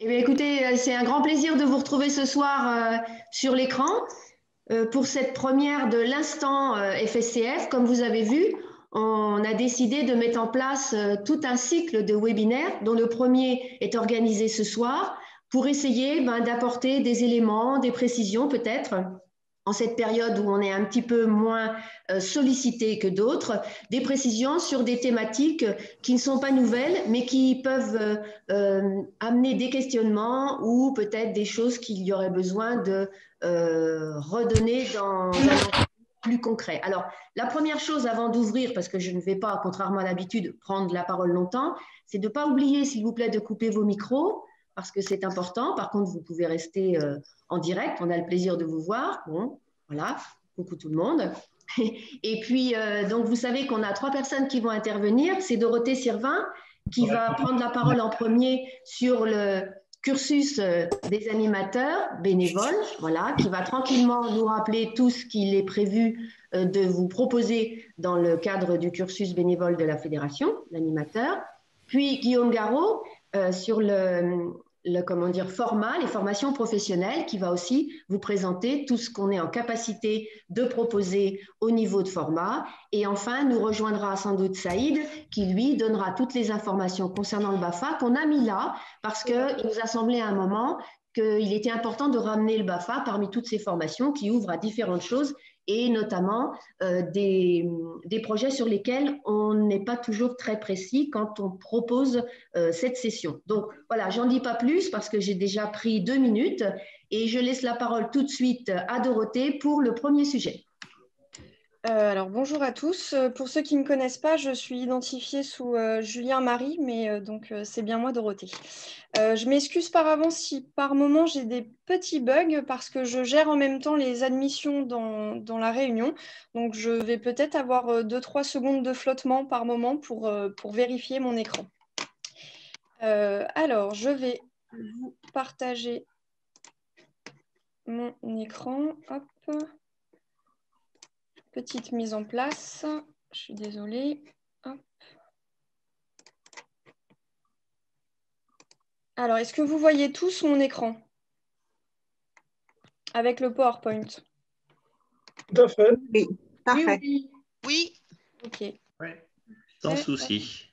Eh bien, écoutez, c'est un grand plaisir de vous retrouver ce soir sur l'écran pour cette première de l'instant FSCF. Comme vous avez vu, on a décidé de mettre en place tout un cycle de webinaires dont le premier est organisé ce soir pour essayer d'apporter des éléments, des précisions peut-être en cette période où on est un petit peu moins sollicité que d'autres, des précisions sur des thématiques qui ne sont pas nouvelles, mais qui peuvent amener des questionnements ou peut-être des choses qu'il y aurait besoin de redonner dans un plus concret. Alors, la première chose avant d'ouvrir, parce que je ne vais pas, contrairement à l'habitude, prendre la parole longtemps, c'est de ne pas oublier, s'il vous plaît, de couper vos micros, parce que c'est important. Par contre, vous pouvez rester en direct. On a le plaisir de vous voir. Bon, voilà. Coucou tout le monde. Et puis, donc, vous savez qu'on a 3 personnes qui vont intervenir. C'est Dorothée Sirvin qui va prendre la parole en premier sur le cursus des animateurs bénévoles, voilà, qui va tranquillement nous rappeler tout ce qu'il est prévu de vous proposer dans le cadre du cursus bénévole de la Fédération, l'animateur. Puis Guillaume Garot sur comment dire, format, les formations professionnelles, qui va aussi vous présenter tout ce qu'on est en capacité de proposer au niveau de format. Et enfin, nous rejoindra sans doute Saïd, qui lui donnera toutes les informations concernant le BAFA qu'on a mis là, parce qu'il nous a semblé à un moment qu'il était important de ramener le BAFA parmi toutes ces formations qui ouvrent à différentes choses et notamment des projets sur lesquels on n'est pas toujours très précis quand on propose cette session. Donc voilà, j'en dis pas plus parce que j'ai déjà pris 2 minutes et je laisse la parole tout de suite à Dorothée pour le premier sujet. Alors bonjour à tous. Pour ceux qui ne me connaissent pas, je suis identifiée sous Julien Marie, mais c'est bien moi Dorothée. Je m'excuse par avance si par moment j'ai des petits bugs parce que je gère en même temps les admissions dans la réunion. Donc je vais peut-être avoir 2-3 secondes de flottement par moment pour vérifier mon écran. Alors je vais vous partager mon écran. Hop. Petite mise en place. Je suis désolée. Hop. Alors, est-ce que vous voyez tous mon écran avec le PowerPoint? Tout à fait. Oui, parfait. Oui. Oui. Ok. Ouais. Sans souci.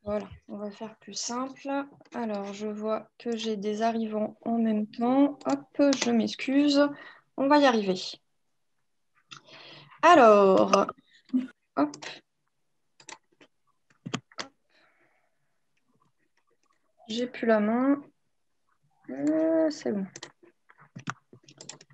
Voilà, on va faire plus simple. Alors, je vois que j'ai des arrivants en même temps. Hop, je m'excuse. On va y arriver. Alors, hop. J'ai plus la main. C'est bon.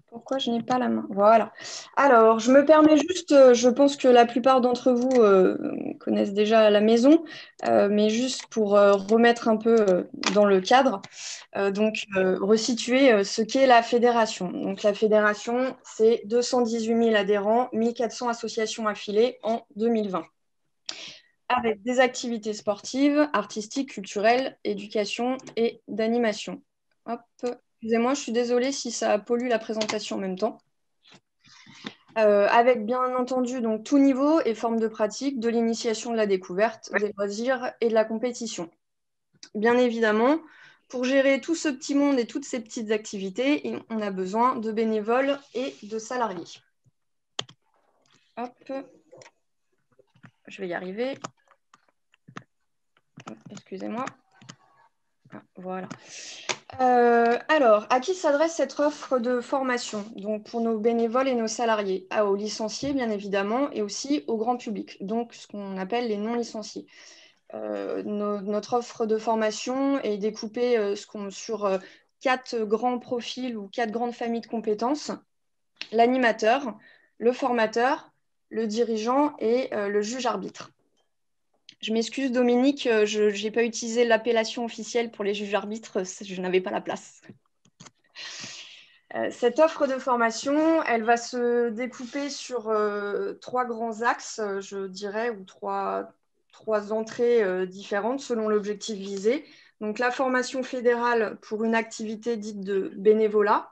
Pourquoi je n'ai pas la main? Voilà. Alors, je me permets juste, je pense que la plupart d'entre vous connaissent déjà la maison, mais juste pour remettre un peu dans le cadre, resituer ce qu'est la fédération. Donc, la fédération, c'est 218 000 adhérents, 1400 associations affiliées en 2020, avec des activités sportives, artistiques, culturelles, éducation et d'animation. Hop. Excusez-moi, je suis désolée si ça pollue la présentation en même temps. Avec bien entendu donc, tout niveau et forme de pratique, de l'initiation, de la découverte, des loisirs et de la compétition. Bien évidemment, pour gérer tout ce petit monde et toutes ces petites activités, on a besoin de bénévoles et de salariés. Hop. Je vais y arriver. Excusez-moi. Ah, voilà. Alors, à qui s'adresse cette offre de formation? Donc, pour nos bénévoles et nos salariés, aux licenciés, bien évidemment, et aussi au grand public, donc ce qu'on appelle les non-licenciés. Notre offre de formation est découpée sur 4 grands profils ou 4 grandes familles de compétences: l'animateur, le formateur, le dirigeant et le juge-arbitre. Je m'excuse, Dominique, je n'ai pas utilisé l'appellation officielle pour les juges-arbitres, je n'avais pas la place. Cette offre de formation, elle va se découper sur 3 grands axes, je dirais, ou trois entrées différentes selon l'objectif visé. Donc, la formation fédérale pour une activité dite de bénévolat,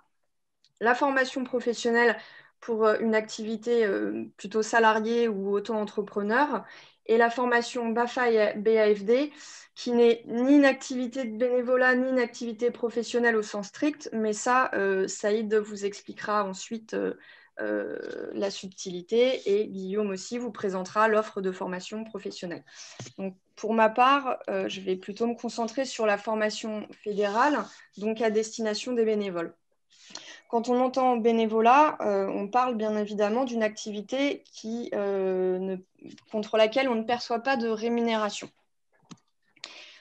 la formation professionnelle pour une activité plutôt salariée ou auto-entrepreneur, et la formation BAFA et BAFD, qui n'est ni une activité de bénévolat, ni une activité professionnelle au sens strict, mais ça, Saïd vous expliquera ensuite la subtilité, et Guillaume aussi vous présentera l'offre de formation professionnelle. Donc, pour ma part, je vais plutôt me concentrer sur la formation fédérale, donc à destination des bénévoles. Quand on entend bénévolat, on parle bien évidemment d'une activité contre laquelle on ne perçoit pas de rémunération.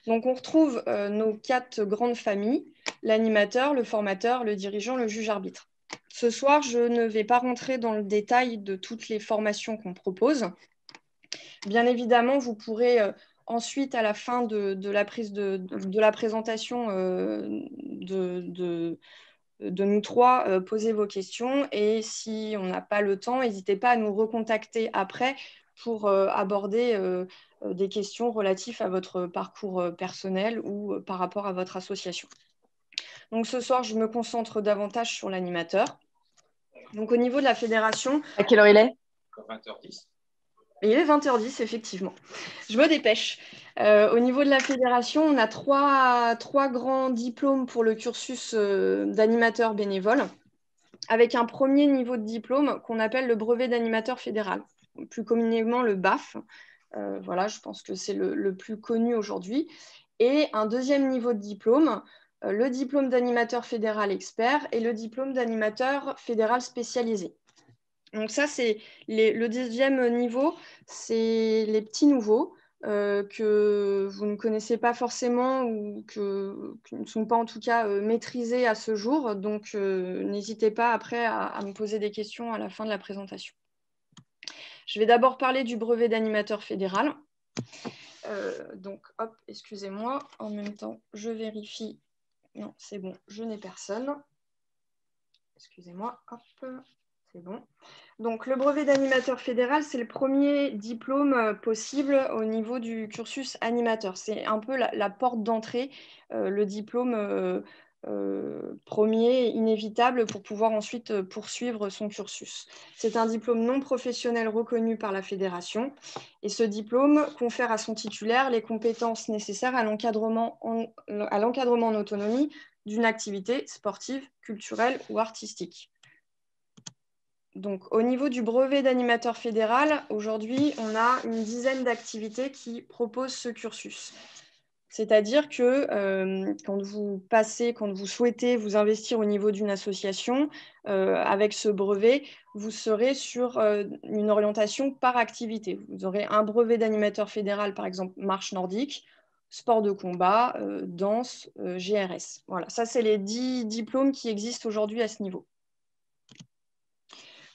Donc on retrouve nos 4 grandes familles, l'animateur, le formateur, le dirigeant, le juge-arbitre. Ce soir, je ne vais pas rentrer dans le détail de toutes les formations qu'on propose. Bien évidemment, vous pourrez ensuite, à la fin de la présentation de nous 3, poser vos questions. Et si on n'a pas le temps, n'hésitez pas à nous recontacter après pour aborder des questions relatives à votre parcours personnel ou par rapport à votre association. Donc ce soir, je me concentre davantage sur l'animateur. Donc au niveau de la fédération... À quelle heure il est ? 20h10. Il est 20h10, effectivement. Je me dépêche. Au niveau de la fédération, on a trois grands diplômes pour le cursus d'animateur bénévole, avec un premier niveau de diplôme qu'on appelle le brevet d'animateur fédéral, plus communément le BAF. Voilà, je pense que c'est le plus connu aujourd'hui. Et un deuxième niveau de diplôme, le diplôme d'animateur fédéral expert et le diplôme d'animateur fédéral spécialisé. Donc ça, c'est le deuxième niveau, c'est les petits nouveaux que vous ne connaissez pas forcément ou qui ne sont pas en tout cas maîtrisés à ce jour. Donc n'hésitez pas après à me poser des questions à la fin de la présentation. Je vais d'abord parler du brevet d'animateur fédéral. Donc, hop, excusez-moi, en même temps, je vérifie. Non, c'est bon, je n'ai personne. Excusez-moi, hop, c'est bon. Donc, le brevet d'animateur fédéral, c'est le premier diplôme possible au niveau du cursus animateur. C'est un peu la porte d'entrée, le diplôme premier, inévitable pour pouvoir ensuite poursuivre son cursus. C'est un diplôme non professionnel reconnu par la fédération et ce diplôme confère à son titulaire les compétences nécessaires à l'encadrement en autonomie d'une activité sportive, culturelle ou artistique. Donc, au niveau du brevet d'animateur fédéral, aujourd'hui, on a une dizaine d'activités qui proposent ce cursus. C'est-à-dire que quand vous souhaitez vous investir au niveau d'une association, avec ce brevet, vous serez sur une orientation par activité. Vous aurez un brevet d'animateur fédéral, par exemple, marche nordique, sport de combat, danse, GRS. Voilà, ça, c'est les 10 diplômes qui existent aujourd'hui à ce niveau.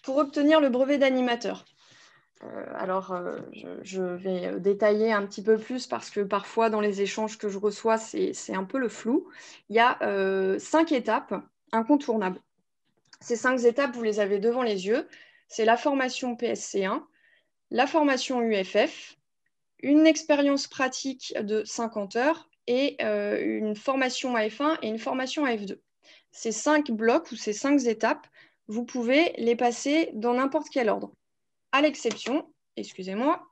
Pour obtenir le brevet d'animateur, je vais détailler un petit peu plus parce que parfois dans les échanges que je reçois, c'est un peu le flou. Il y a 5 étapes incontournables. Ces 5 étapes, vous les avez devant les yeux. C'est la formation PSC1, la formation UFF, une expérience pratique de 50 heures et une formation AF1 et une formation AF2. Ces 5 blocs ou ces 5 étapes, vous pouvez les passer dans n'importe quel ordre. À l'exception, excusez-moi,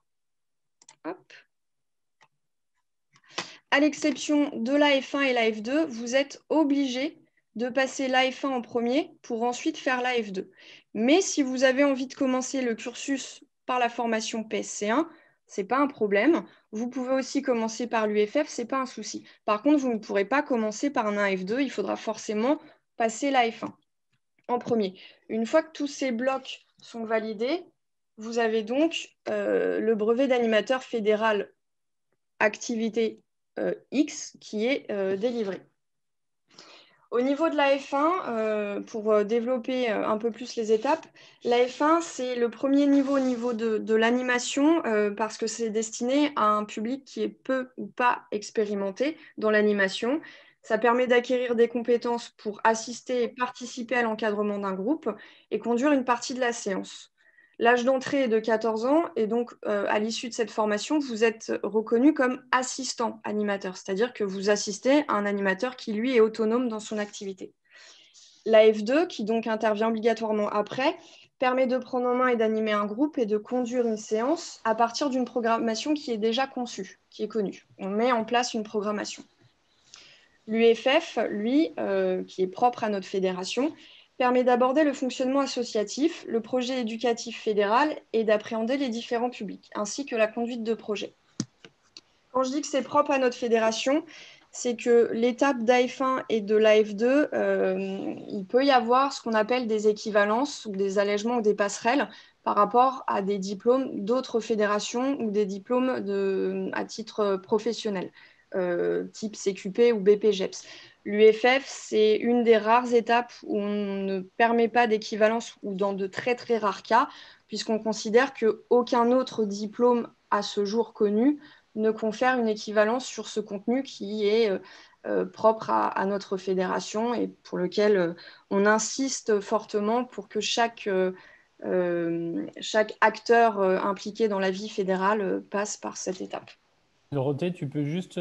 à l'exception de l'AF1 et l'AF2, vous êtes obligé de passer l'AF1 en premier pour ensuite faire l'AF2. Mais si vous avez envie de commencer le cursus par la formation PSC1, ce n'est pas un problème. Vous pouvez aussi commencer par l'UFF, ce n'est pas un souci. Par contre, vous ne pourrez pas commencer par un AF2, il faudra forcément passer l'AF1 en premier. Une fois que tous ces blocs sont validés, vous avez donc le brevet d'animateur fédéral activité X qui est délivré. Au niveau de la F1, pour développer un peu plus les étapes, la F1, c'est le premier niveau au niveau de l'animation parce que c'est destiné à un public qui est peu ou pas expérimenté dans l'animation. Ça permet d'acquérir des compétences pour assister et participer à l'encadrement d'un groupe et conduire une partie de la séance. L'âge d'entrée est de 14 ans et donc à l'issue de cette formation, vous êtes reconnu comme assistant animateur, c'est-à-dire que vous assistez à un animateur qui, lui, est autonome dans son activité. La F2, qui donc intervient obligatoirement après, permet de prendre en main et d'animer un groupe et de conduire une séance à partir d'une programmation qui est déjà conçue, qui est connue. On met en place une programmation. L'UFF, lui, qui est propre à notre fédération, permet d'aborder le fonctionnement associatif, le projet éducatif fédéral et d'appréhender les différents publics, ainsi que la conduite de projet. Quand je dis que c'est propre à notre fédération, c'est que l'étape d'AF1 et de l'AF2, il peut y avoir ce qu'on appelle des équivalences ou des allègements ou des passerelles par rapport à des diplômes d'autres fédérations ou des diplômes à titre professionnel, type CQP ou BPGEPS. L'UFF, c'est une des rares étapes où on ne permet pas d'équivalence ou dans de très très rares cas, puisqu'on considère qu'aucun autre diplôme à ce jour connu ne confère une équivalence sur ce contenu qui est propre à notre fédération et pour lequel on insiste fortement pour que chaque acteur impliqué dans la vie fédérale passe par cette étape. Dorothée, tu peux juste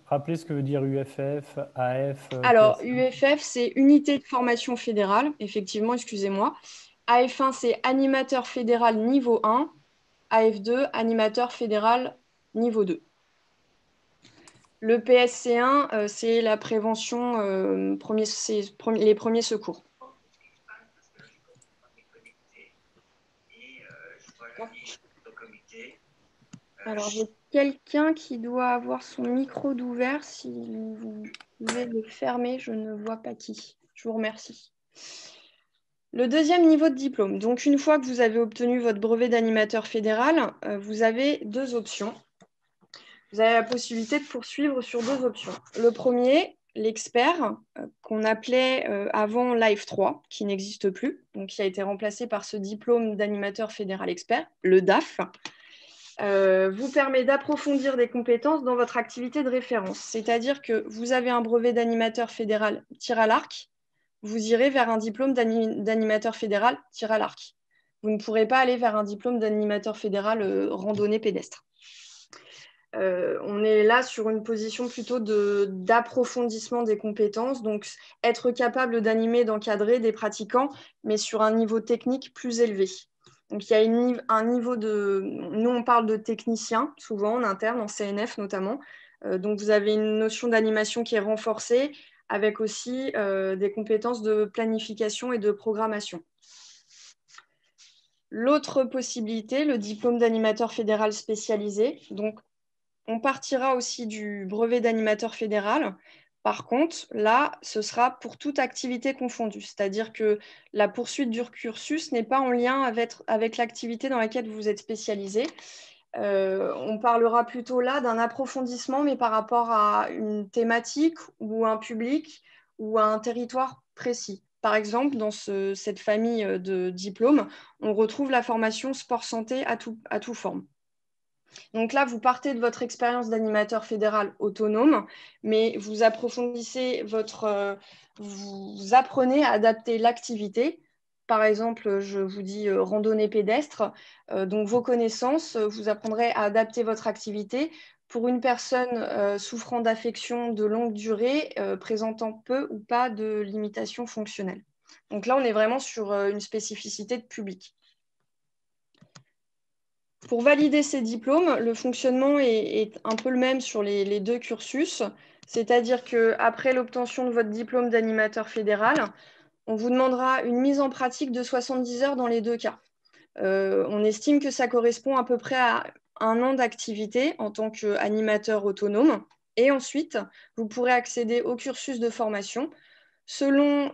rappeler ce que veut dire UFF, AF Alors, PS1. UFF, c'est Unité de formation fédérale, effectivement, excusez-moi. AF1, c'est animateur fédéral niveau 1. AF2, animateur fédéral niveau 2. Le PSC1, c'est la prévention, les premiers secours. Alors, j'ai quelqu'un qui doit avoir son micro d'ouvert. Si vous pouvez le fermer, je ne vois pas qui. Je vous remercie. Le deuxième niveau de diplôme. Donc, une fois que vous avez obtenu votre brevet d'animateur fédéral, vous avez deux options. Vous avez la possibilité de poursuivre sur deux options. Le premier, l'expert, qu'on appelait avant l'AF3, qui n'existe plus, donc qui a été remplacé par ce diplôme d'animateur fédéral expert, le DAF, vous permet d'approfondir des compétences dans votre activité de référence. C'est-à-dire que vous avez un brevet d'animateur fédéral tir à l'arc, vous irez vers un diplôme d'animateur fédéral tir à l'arc. Vous ne pourrez pas aller vers un diplôme d'animateur fédéral randonnée pédestre. On est là sur une position plutôt d'approfondissement des compétences, donc être capable d'animer, d'encadrer des pratiquants, mais sur un niveau technique plus élevé. Donc il y a un niveau de... Nous, on parle de technicien, souvent en interne, en CNF notamment. Donc vous avez une notion d'animation qui est renforcée, avec aussi des compétences de planification et de programmation. L'autre possibilité, le diplôme d'animateur fédéral spécialisé. Donc on partira aussi du brevet d'animateur fédéral. Par contre, là, ce sera pour toute activité confondue. C'est-à-dire que la poursuite du cursus n'est pas en lien avec l'activité dans laquelle vous êtes spécialisé. On parlera plutôt là d'un approfondissement, mais par rapport à une thématique ou un public ou à un territoire précis. Par exemple, dans cette famille de diplômes, on retrouve la formation sport-santé à tout forme. Donc là, vous partez de votre expérience d'animateur fédéral autonome, mais vous approfondissez vous apprenez à adapter l'activité. Par exemple, je vous dis randonnée pédestre. Donc vos connaissances, vous apprendrez à adapter votre activité pour une personne souffrant d'affections de longue durée, présentant peu ou pas de limitations fonctionnelles. Donc là, on est vraiment sur une spécificité de public. Pour valider ces diplômes, le fonctionnement est un peu le même sur les deux cursus, c'est-à-dire qu'après l'obtention de votre diplôme d'animateur fédéral, on vous demandera une mise en pratique de 70 heures dans les deux cas. On estime que ça correspond à peu près à 1 an d'activité en tant qu'animateur autonome. Et ensuite, vous pourrez accéder au cursus de formation. Selon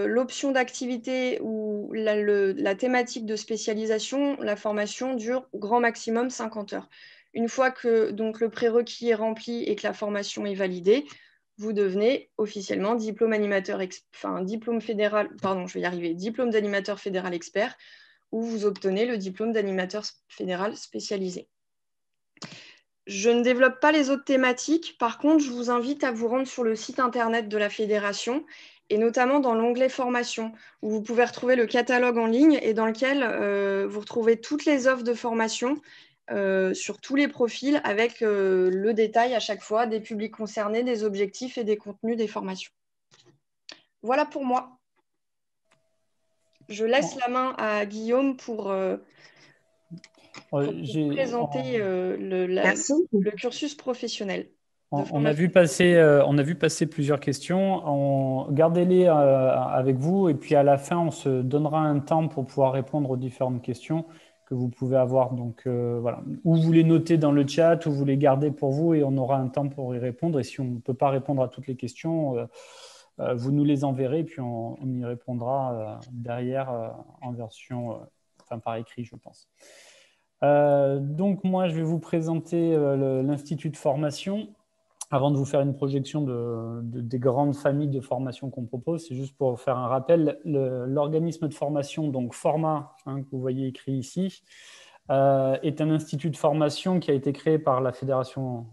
l'option d'activité ou la thématique de spécialisation, la formation dure au grand maximum 50 heures. Une fois que donc, le prérequis est rempli et que la formation est validée, vous devenez officiellement diplôme d'animateur fédéral expert, ou vous obtenez le diplôme d'animateur fédéral spécialisé. Je ne développe pas les autres thématiques. Par contre, je vous invite à vous rendre sur le site internet de la fédération et notamment dans l'onglet formation, où vous pouvez retrouver le catalogue en ligne et dans lequel vous retrouvez toutes les offres de formation sur tous les profils avec le détail à chaque fois des publics concernés, des objectifs et des contenus des formations. Voilà pour moi. je laisse la main à Guillaume pour J'ai- présenter Merci. le cursus professionnel. On a vu passer plusieurs questions. Gardez-les avec vous et puis à la fin, on se donnera un temps pour pouvoir répondre aux différentes questions que vous pouvez avoir. Donc voilà, ou vous les notez dans le chat ou vous les gardez pour vous et on aura un temps pour y répondre. Et si on ne peut pas répondre à toutes les questions, vous nous les enverrez et puis on y répondra derrière en version, par écrit, je pense. Donc moi, je vais vous présenter l'Institut de formation. Avant de vous faire une projection des grandes familles de formation qu'on propose, c'est juste pour faire un rappel, l'organisme de formation, donc Forma, que vous voyez écrit ici, est un institut de formation qui a été créé par la fédération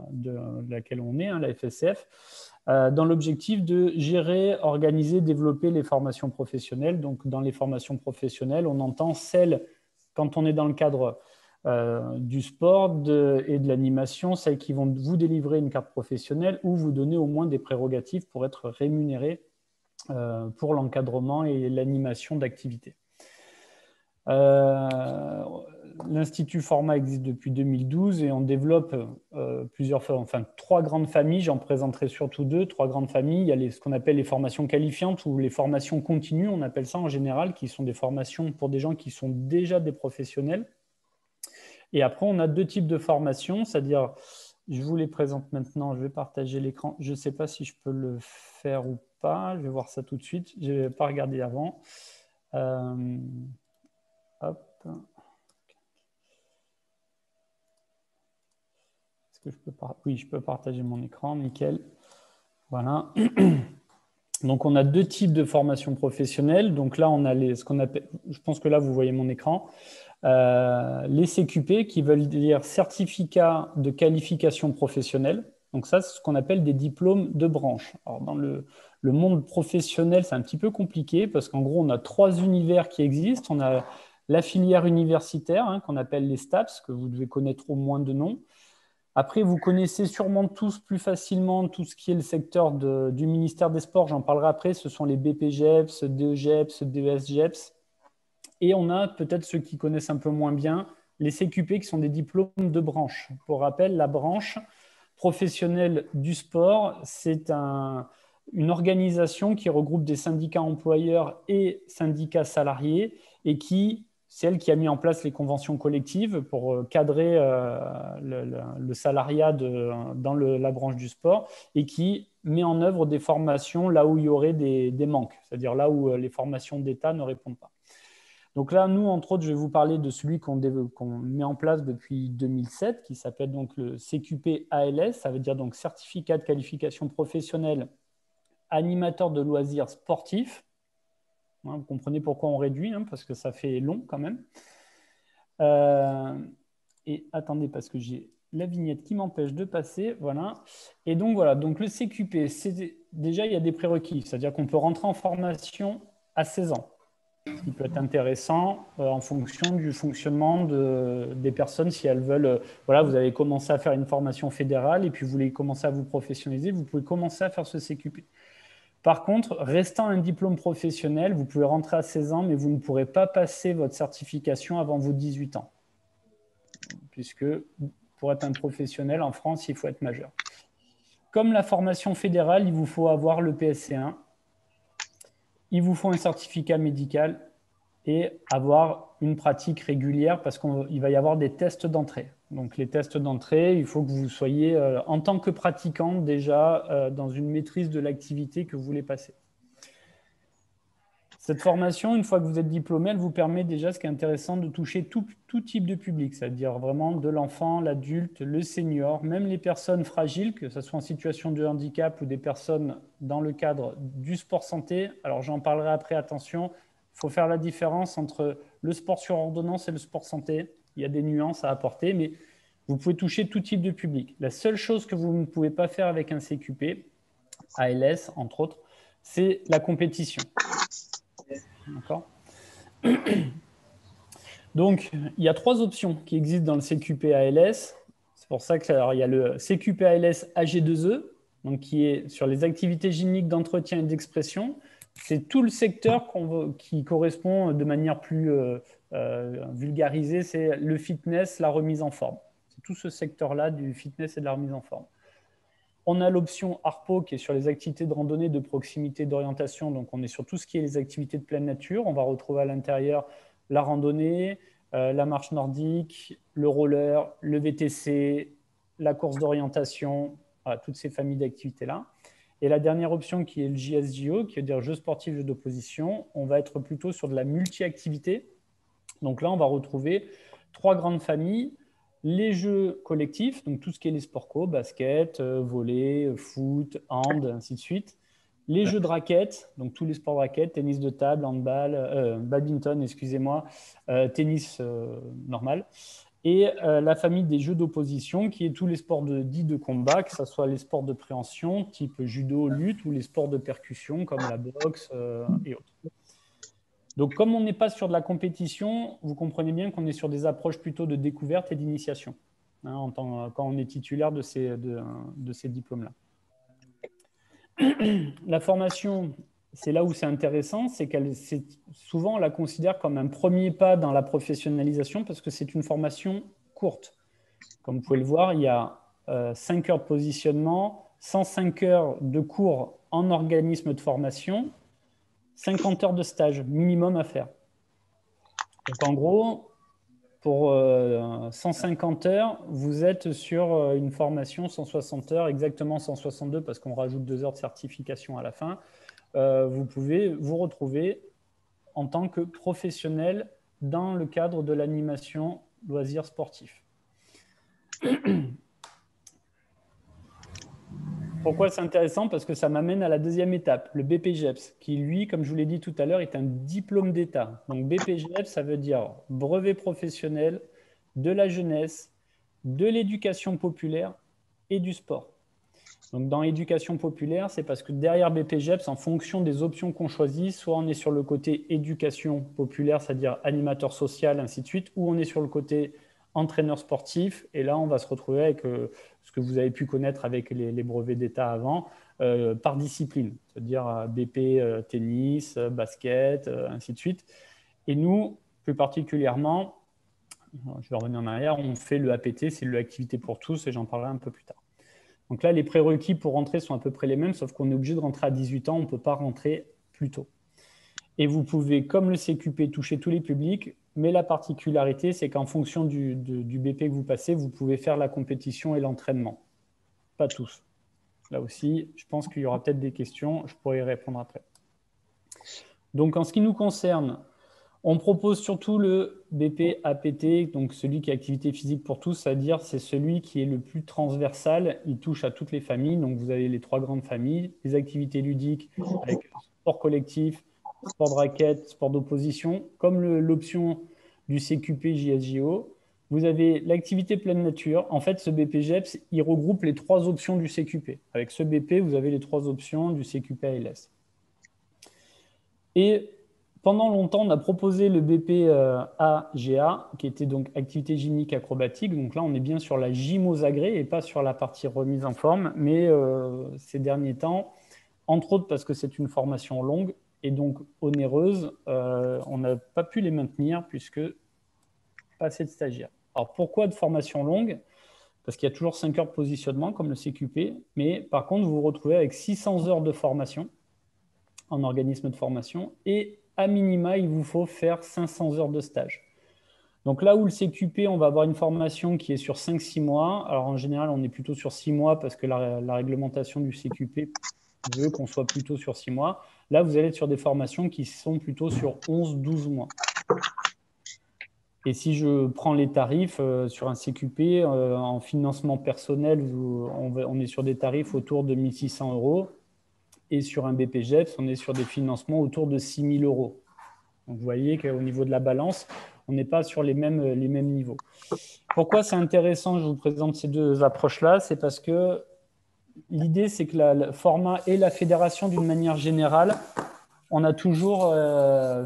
de laquelle on est, la FSCF, dans l'objectif de gérer, organiser, développer les formations professionnelles. Donc dans les formations professionnelles, on entend celles, quand on est dans le cadre du sport et de l'animation, celles qui vont vous délivrer une carte professionnelle ou vous donner au moins des prérogatives pour être rémunéré pour l'encadrement et l'animation d'activités. L'Institut Forma existe depuis 2012 et on développe trois grandes familles. J'en présenterai surtout deux, trois grandes familles. Il y a ce qu'on appelle les formations qualifiantes ou les formations continues, on appelle ça en général, qui sont des formations pour des gens qui sont déjà des professionnels. Et après, on a deux types de formations, c'est-à-dire, je vous les présente maintenant, je vais partager l'écran. Je ne sais pas si je peux le faire ou pas, je vais voir ça tout de suite. Je n'ai pas regardé avant. Hop. Est-ce que je peux Oui, je peux partager mon écran, nickel. Voilà. Donc, on a deux types de formations professionnelles. Donc là, on a ce qu'on appelle, je pense que là, vous voyez mon écran. Les CQP qui veulent dire certificat de qualification professionnelle. Donc ça, c'est ce qu'on appelle des diplômes de branche. Alors dans le monde professionnel, c'est un petit peu compliqué parce qu'en gros, on a trois univers qui existent. On a la filière universitaire qu'on appelle les STAPS, que vous devez connaître au moins de nom. Après, vous connaissez sûrement tous plus facilement tout ce qui est le secteur du ministère des Sports. J'en parlerai après. Ce sont les BPGEPS, DEGEPS, DESGEPS. Et on a peut-être ceux qui connaissent un peu moins bien, les CQP qui sont des diplômes de branche. Pour rappel, la branche professionnelle du sport, c'est une organisation qui regroupe des syndicats employeurs et syndicats salariés et c'est elle qui a mis en place les conventions collectives pour cadrer le salariat dans la branche du sport et qui met en œuvre des formations là où il y aurait des manques, c'est-à-dire là où les formations d'État ne répondent pas. Donc là, nous, entre autres, je vais vous parler de celui qu'on met en place depuis 2007, qui s'appelle donc le CQP ALS, ça veut dire donc certificat de qualification professionnelle animateur de loisirs sportifs. Vous comprenez pourquoi on réduit, parce que ça fait long quand même. Et attendez, parce que j'ai la vignette qui m'empêche de passer. Voilà. Et donc, voilà. Donc, le CQP, déjà, il y a des prérequis. C'est-à-dire qu'on peut rentrer en formation à 16 ans. Ce qui peut être intéressant en fonction du fonctionnement des personnes. Si elles veulent, voilà, vous avez commencé à faire une formation fédérale et puis vous voulez commencer à vous professionnaliser, vous pouvez commencer à faire ce CQP. Par contre, restant un diplôme professionnel, vous pouvez rentrer à 16 ans, mais vous ne pourrez pas passer votre certification avant vos 18 ans. Puisque pour être un professionnel en France, il faut être majeur. Comme la formation fédérale, il vous faut avoir le PSC1. Il vous faut un certificat médical et avoir une pratique régulière parce qu'il va y avoir des tests d'entrée. Donc, les tests d'entrée, il faut que vous soyez, en tant que pratiquant, déjà dans une maîtrise de l'activité que vous voulez passer. Cette formation, une fois que vous êtes diplômé, elle vous permet déjà, ce qui est intéressant, de toucher tout type de public, c'est-à-dire vraiment de l'enfant, l'adulte, le senior, même les personnes fragiles, que ce soit en situation de handicap ou des personnes dans le cadre du sport santé. Alors, j'en parlerai après, attention, il faut faire la différence entre le sport sur ordonnance et le sport santé. Il y a des nuances à apporter, mais vous pouvez toucher tout type de public. La seule chose que vous ne pouvez pas faire avec un CQP, ALS, entre autres, c'est la compétition. D'accord. Donc, il y a trois options qui existent dans le CQP ALS. C'est pour ça qu'il y a le CQP ALS AG2E, donc qui est sur les activités gyniques d'entretien et d'expression. c'est tout le secteur qui correspond de manière plus vulgarisée, c'est le fitness, la remise en forme. C'est tout ce secteur-là du fitness et de la remise en forme. On a l'option ARPO qui est sur les activités de randonnée, de proximité, d'orientation. Donc, on est sur tout ce qui est les activités de pleine nature. On va retrouver à l'intérieur la randonnée, la marche nordique, le roller, le VTC, la course d'orientation, voilà, toutes ces familles d'activités-là. Et la dernière option qui est le JSJO, qui veut dire jeux sportifs, jeux d'opposition, on va être plutôt sur de la multi-activité. Donc là, on va retrouver 3 grandes familles. Les jeux collectifs, donc tout ce qui est les sports co, basket, volley, foot, hand, ainsi de suite. Les jeux de raquettes, donc tous les sports de raquettes, tennis de table, handball, badminton, excusez-moi, tennis normal. Et la famille des jeux d'opposition, qui est tous les sports dits de combat, que ce soit les sports de préhension, type judo, lutte, ou les sports de percussion, comme la boxe et autres. Donc, comme on n'est pas sur de la compétition, vous comprenez bien qu'on est sur des approches plutôt de découverte et d'initiation, hein, quand on est titulaire de ces diplômes-là. La formation, c'est là où c'est intéressant, c'est souvent on la considère comme un premier pas dans la professionnalisation parce que c'est une formation courte. Comme vous pouvez le voir, il y a 5 heures de positionnement, 105 heures de cours en organisme de formation, 50 heures de stage minimum à faire. Donc en gros, pour 150 heures, vous êtes sur une formation 160 heures, exactement 162 parce qu'on rajoute 2 heures de certification à la fin. Vous pouvez vous retrouver en tant que professionnel dans le cadre de l'animation loisirs sportifs. Pourquoi c'est intéressant? Parce que ça m'amène à la deuxième étape, le BPGEPS, qui lui, comme je vous l'ai dit tout à l'heure, est un diplôme d'État. Donc BPGEPS, ça veut dire brevet professionnel de la jeunesse, de l'éducation populaire et du sport. Donc dans l'éducation populaire, c'est parce que derrière BPGEPS, en fonction des options qu'on choisit, soit on est sur le côté éducation populaire, c'est-à-dire animateur social, ainsi de suite, ou on est sur le côté entraîneur sportif, et là on va se retrouver avec ce que vous avez pu connaître avec les brevets d'État avant, par discipline, c'est-à-dire BP tennis, basket, ainsi de suite. Et nous, plus particulièrement, je vais revenir en arrière, on fait le APT, c'est l'activité pour tous, et j'en parlerai un peu plus tard. Donc là, les prérequis pour rentrer sont à peu près les mêmes, sauf qu'on est obligé de rentrer à 18 ans, on ne peut pas rentrer plus tôt. Et vous pouvez, comme le CQP, toucher tous les publics, mais la particularité, c'est qu'en fonction du BP que vous passez, vous pouvez faire la compétition et l'entraînement. Pas tous. Là aussi, je pense qu'il y aura peut-être des questions, je pourrai y répondre après. Donc, en ce qui nous concerne, on propose surtout le BP APT, donc celui qui est activité physique pour tous, c'est-à-dire c'est celui qui est le plus transversal, il touche à toutes les familles. Donc, vous avez les 3 grandes familles, les activités ludiques avec sport collectif, sport de raquette, sport d'opposition, comme l'option du CQP JSJO. Vous avez l'activité pleine nature. En fait, ce BPGEPS, il regroupe les 3 options du CQP. Avec ce BP, vous avez les 3 options du CQP ALS. Et pendant longtemps, on a proposé le BP AGA, qui était donc activité gymnique acrobatique. Donc là, on est bien sur la gym aux agrès et pas sur la partie remise en forme. Mais ces derniers temps, entre autres parce que c'est une formation longue, et donc onéreuse, on n'a pas pu les maintenir puisque pas assez de stagiaires. Alors pourquoi de formation longue? Parce qu'il y a toujours 5 heures de positionnement comme le CQP, mais par contre vous vous retrouvez avec 600 heures de formation en organisme de formation et à minima il vous faut faire 500 heures de stage. Donc là où le CQP, on va avoir une formation qui est sur 5-6 mois. Alors en général on est plutôt sur 6 mois parce que la réglementation du CQP veut qu'on soit plutôt sur 6 mois. Là, vous allez être sur des formations qui sont plutôt sur 11-12 mois. Et si je prends les tarifs sur un CQP, en financement personnel, on est sur des tarifs autour de 1 600 €. Et sur un BPGEPS, on est sur des financements autour de 6 000 €. Donc, vous voyez qu'au niveau de la balance, on n'est pas sur les mêmes niveaux. Pourquoi c'est intéressant, je vous présente ces 2 approches-là? C'est parce que l'idée, c'est que le format et la fédération, d'une manière générale, on a toujours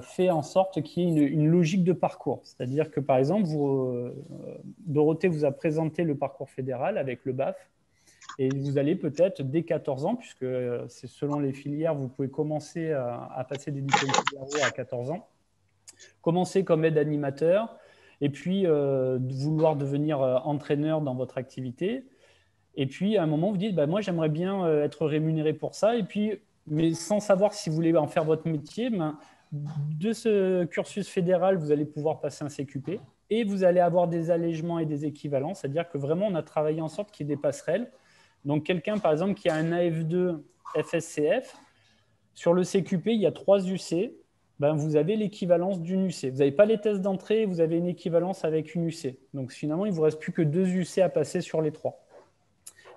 fait en sorte qu'il y ait une logique de parcours. C'est-à-dire que, par exemple, Dorothée vous a présenté le parcours fédéral avec le BAF. Et vous allez peut-être, dès 14 ans, puisque c'est selon les filières, vous pouvez commencer à passer des diplômes fédéraux à 14 ans, commencer comme aide animateur, et puis vouloir devenir entraîneur dans votre activité. Et puis, à un moment, vous dites, bah, moi, j'aimerais bien être rémunéré pour ça. Et puis, mais sans savoir si vous voulez en faire votre métier, ben, de ce cursus fédéral, vous allez pouvoir passer un CQP et vous allez avoir des allègements et des équivalents. C'est-à-dire que vraiment, on a travaillé en sorte qu'il y ait des passerelles. Donc, quelqu'un, par exemple, qui a un AF2 FSCF, sur le CQP, il y a 3 UC. Ben, vous avez l'équivalence d'une UC. Vous n'avez pas les tests d'entrée, vous avez une équivalence avec une UC. Donc, finalement, il ne vous reste plus que 2 UC à passer sur les 3.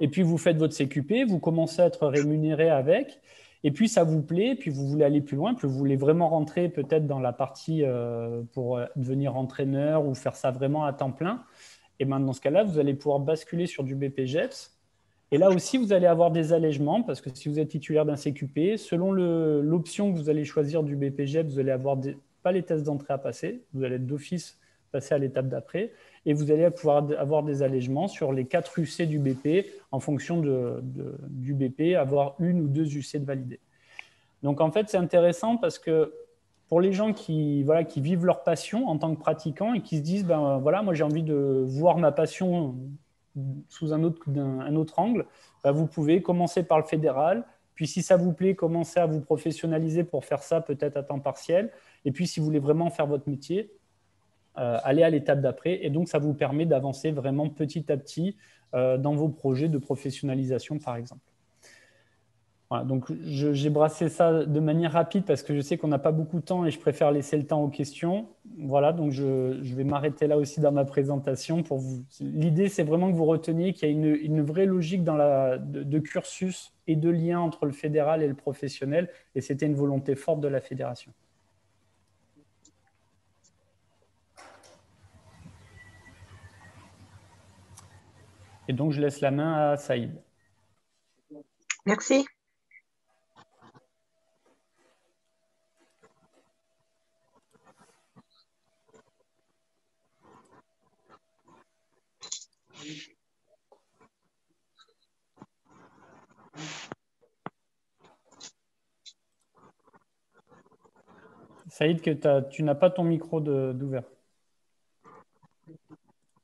Et puis, vous faites votre CQP, vous commencez à être rémunéré avec, et puis ça vous plaît, puis vous voulez aller plus loin, puis vous voulez vraiment rentrer peut-être dans la partie pour devenir entraîneur ou faire ça vraiment à temps plein. Et bien, dans ce cas-là, vous allez pouvoir basculer sur du BPJEPS. Et là aussi, vous allez avoir des allègements, parce que si vous êtes titulaire d'un CQP, selon l'option que vous allez choisir du BPJEPS, vous allez avoir pas les tests d'entrée à passer, vous allez d'office passer à l'étape d'après, et vous allez pouvoir avoir des allègements sur les 4 UC du BP en fonction du BP, avoir 1 ou 2 UC de validés. Donc en fait, c'est intéressant parce que pour les gens qui vivent leur passion en tant que pratiquants et qui se disent, ben voilà, moi j'ai envie de voir ma passion sous un autre angle, ben, vous pouvez commencer par le fédéral, puis si ça vous plaît, commencer à vous professionnaliser pour faire ça peut-être à temps partiel, et puis si vous voulez vraiment faire votre métier, aller à l'étape d'après. Et donc, ça vous permet d'avancer vraiment petit à petit dans vos projets de professionnalisation, par exemple. Voilà, donc, j'ai brassé ça de manière rapide parce que je sais qu'on n'a pas beaucoup de temps et je préfère laisser le temps aux questions. Voilà, donc je vais m'arrêter là aussi dans ma présentation. L'idée, c'est vraiment que vous reteniez qu'il y a une vraie logique de cursus et de lien entre le fédéral et le professionnel. Et c'était une volonté forte de la fédération. Et donc, je laisse la main à Saïd. Merci. Saïd, tu n'as pas ton micro d'ouvert.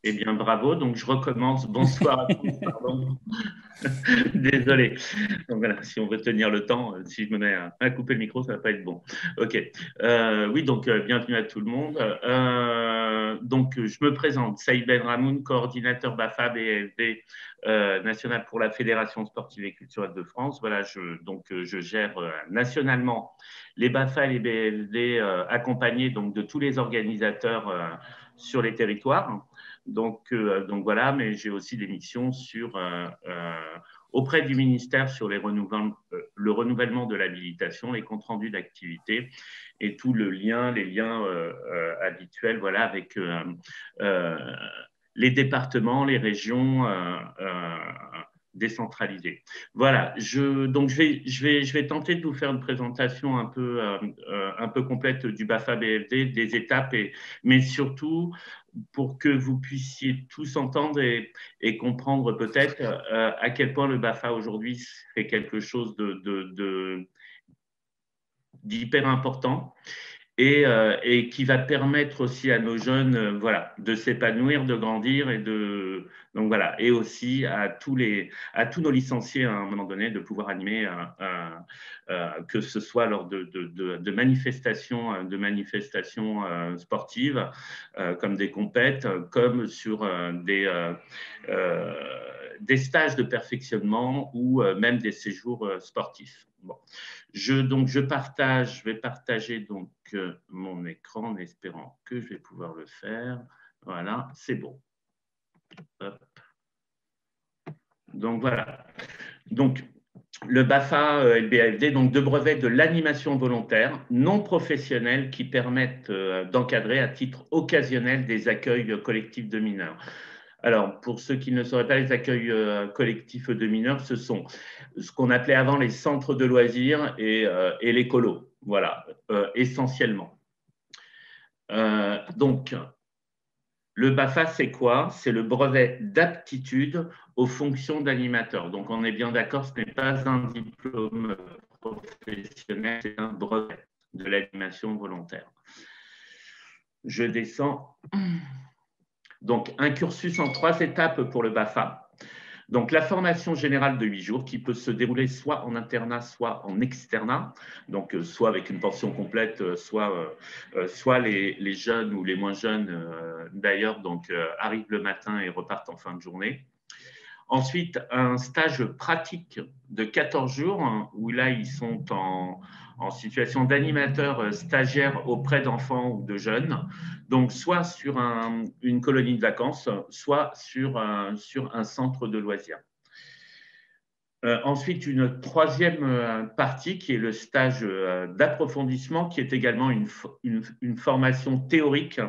Eh bien, bravo. Donc, je recommence. Bonsoir à tous. Pardon. Désolé. Donc, voilà, si on veut tenir le temps, si je me mets à couper le micro, ça ne va pas être bon. OK. Oui, donc, bienvenue à tout le monde. Donc, je me présente. Saïd Benramoun, coordinateur BAFA BFD national pour la Fédération sportive et culturelle de France. Voilà, je gère nationalement les BAFA et les BFD accompagnés donc, de tous les organisateurs sur les territoires. Donc voilà, mais j'ai aussi des missions auprès du ministère sur le renouvellement de l'habilitation, les comptes rendus d'activité et tout les liens habituels voilà, avec les départements, les régions décentralisées. Voilà, je vais tenter de vous faire une présentation un peu complète du BAFA BFD, des étapes, mais surtout pour que vous puissiez tous entendre et comprendre peut-être à quel point le BAFA aujourd'hui fait quelque chose d'hyper important et qui va permettre aussi à nos jeunes voilà, de s'épanouir, de grandir donc voilà, et aussi à tous nos licenciés à un moment donné de pouvoir animer que ce soit lors de manifestations sportives comme des compètes, comme sur des stages de perfectionnement ou même des séjours sportifs. Bon. Je vais partager donc mon écran en espérant que je vais pouvoir le faire. Voilà, c'est bon. Hop. Donc voilà. Donc le BAFA et le BAFD, donc deux brevets de l'animation volontaire non professionnelle qui permettent d'encadrer à titre occasionnel des accueils collectifs de mineurs. Alors, pour ceux qui ne sauraient pas, les accueils collectifs de mineurs, ce sont ce qu'on appelait avant les centres de loisirs et les colos, voilà, essentiellement. Donc, Le BAFA, c'est quoi? C'est le brevet d'aptitude aux fonctions d'animateur. Donc, on est bien d'accord, ce n'est pas un diplôme professionnel, c'est un brevet de l'animation volontaire. Je descends. Donc, un cursus en 3 étapes pour le BAFA. Donc, la formation générale de 8 jours qui peut se dérouler soit en internat, soit en externat, donc soit avec une portion complète, soit les jeunes ou les moins jeunes d'ailleurs arrivent le matin et repartent en fin de journée. Ensuite, un stage pratique de 14 jours hein, où là, ils sont en situation d'animateur stagiaire auprès d'enfants ou de jeunes, donc soit sur une colonie de vacances, soit sur un centre de loisirs. Ensuite, une troisième partie qui est le stage d'approfondissement, qui est également une formation théorique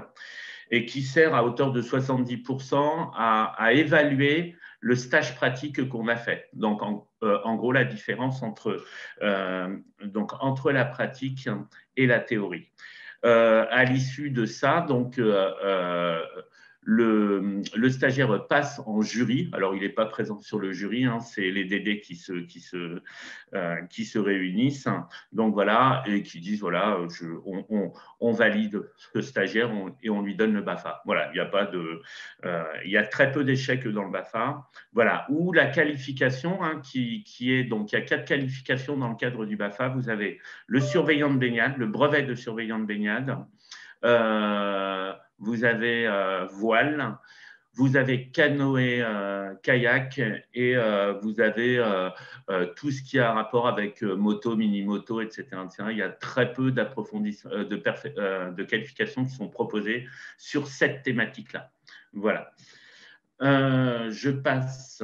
et qui sert à hauteur de 70% à évaluer le stage pratique qu'on a fait. Donc, en gros, la différence entre la pratique et la théorie. À l'issue de ça, donc, le stagiaire passe en jury. Alors, il n'est pas présent sur le jury, hein, c'est les DD qui se réunissent. Donc, voilà, et qui disent, voilà, on valide ce stagiaire et on lui donne le BAFA. Voilà, il y a très peu d'échecs dans le BAFA. Voilà, ou la qualification, hein, qui est, donc, il y a 4 qualifications dans le cadre du BAFA. Vous avez le surveillant de baignade, le brevet de surveillant de baignade. Vous avez voile, vous avez canoë, kayak et vous avez tout ce qui a rapport avec moto, mini-moto, etc., etc. Il y a très peu de qualifications qui sont proposées sur cette thématique-là. Voilà. Je passe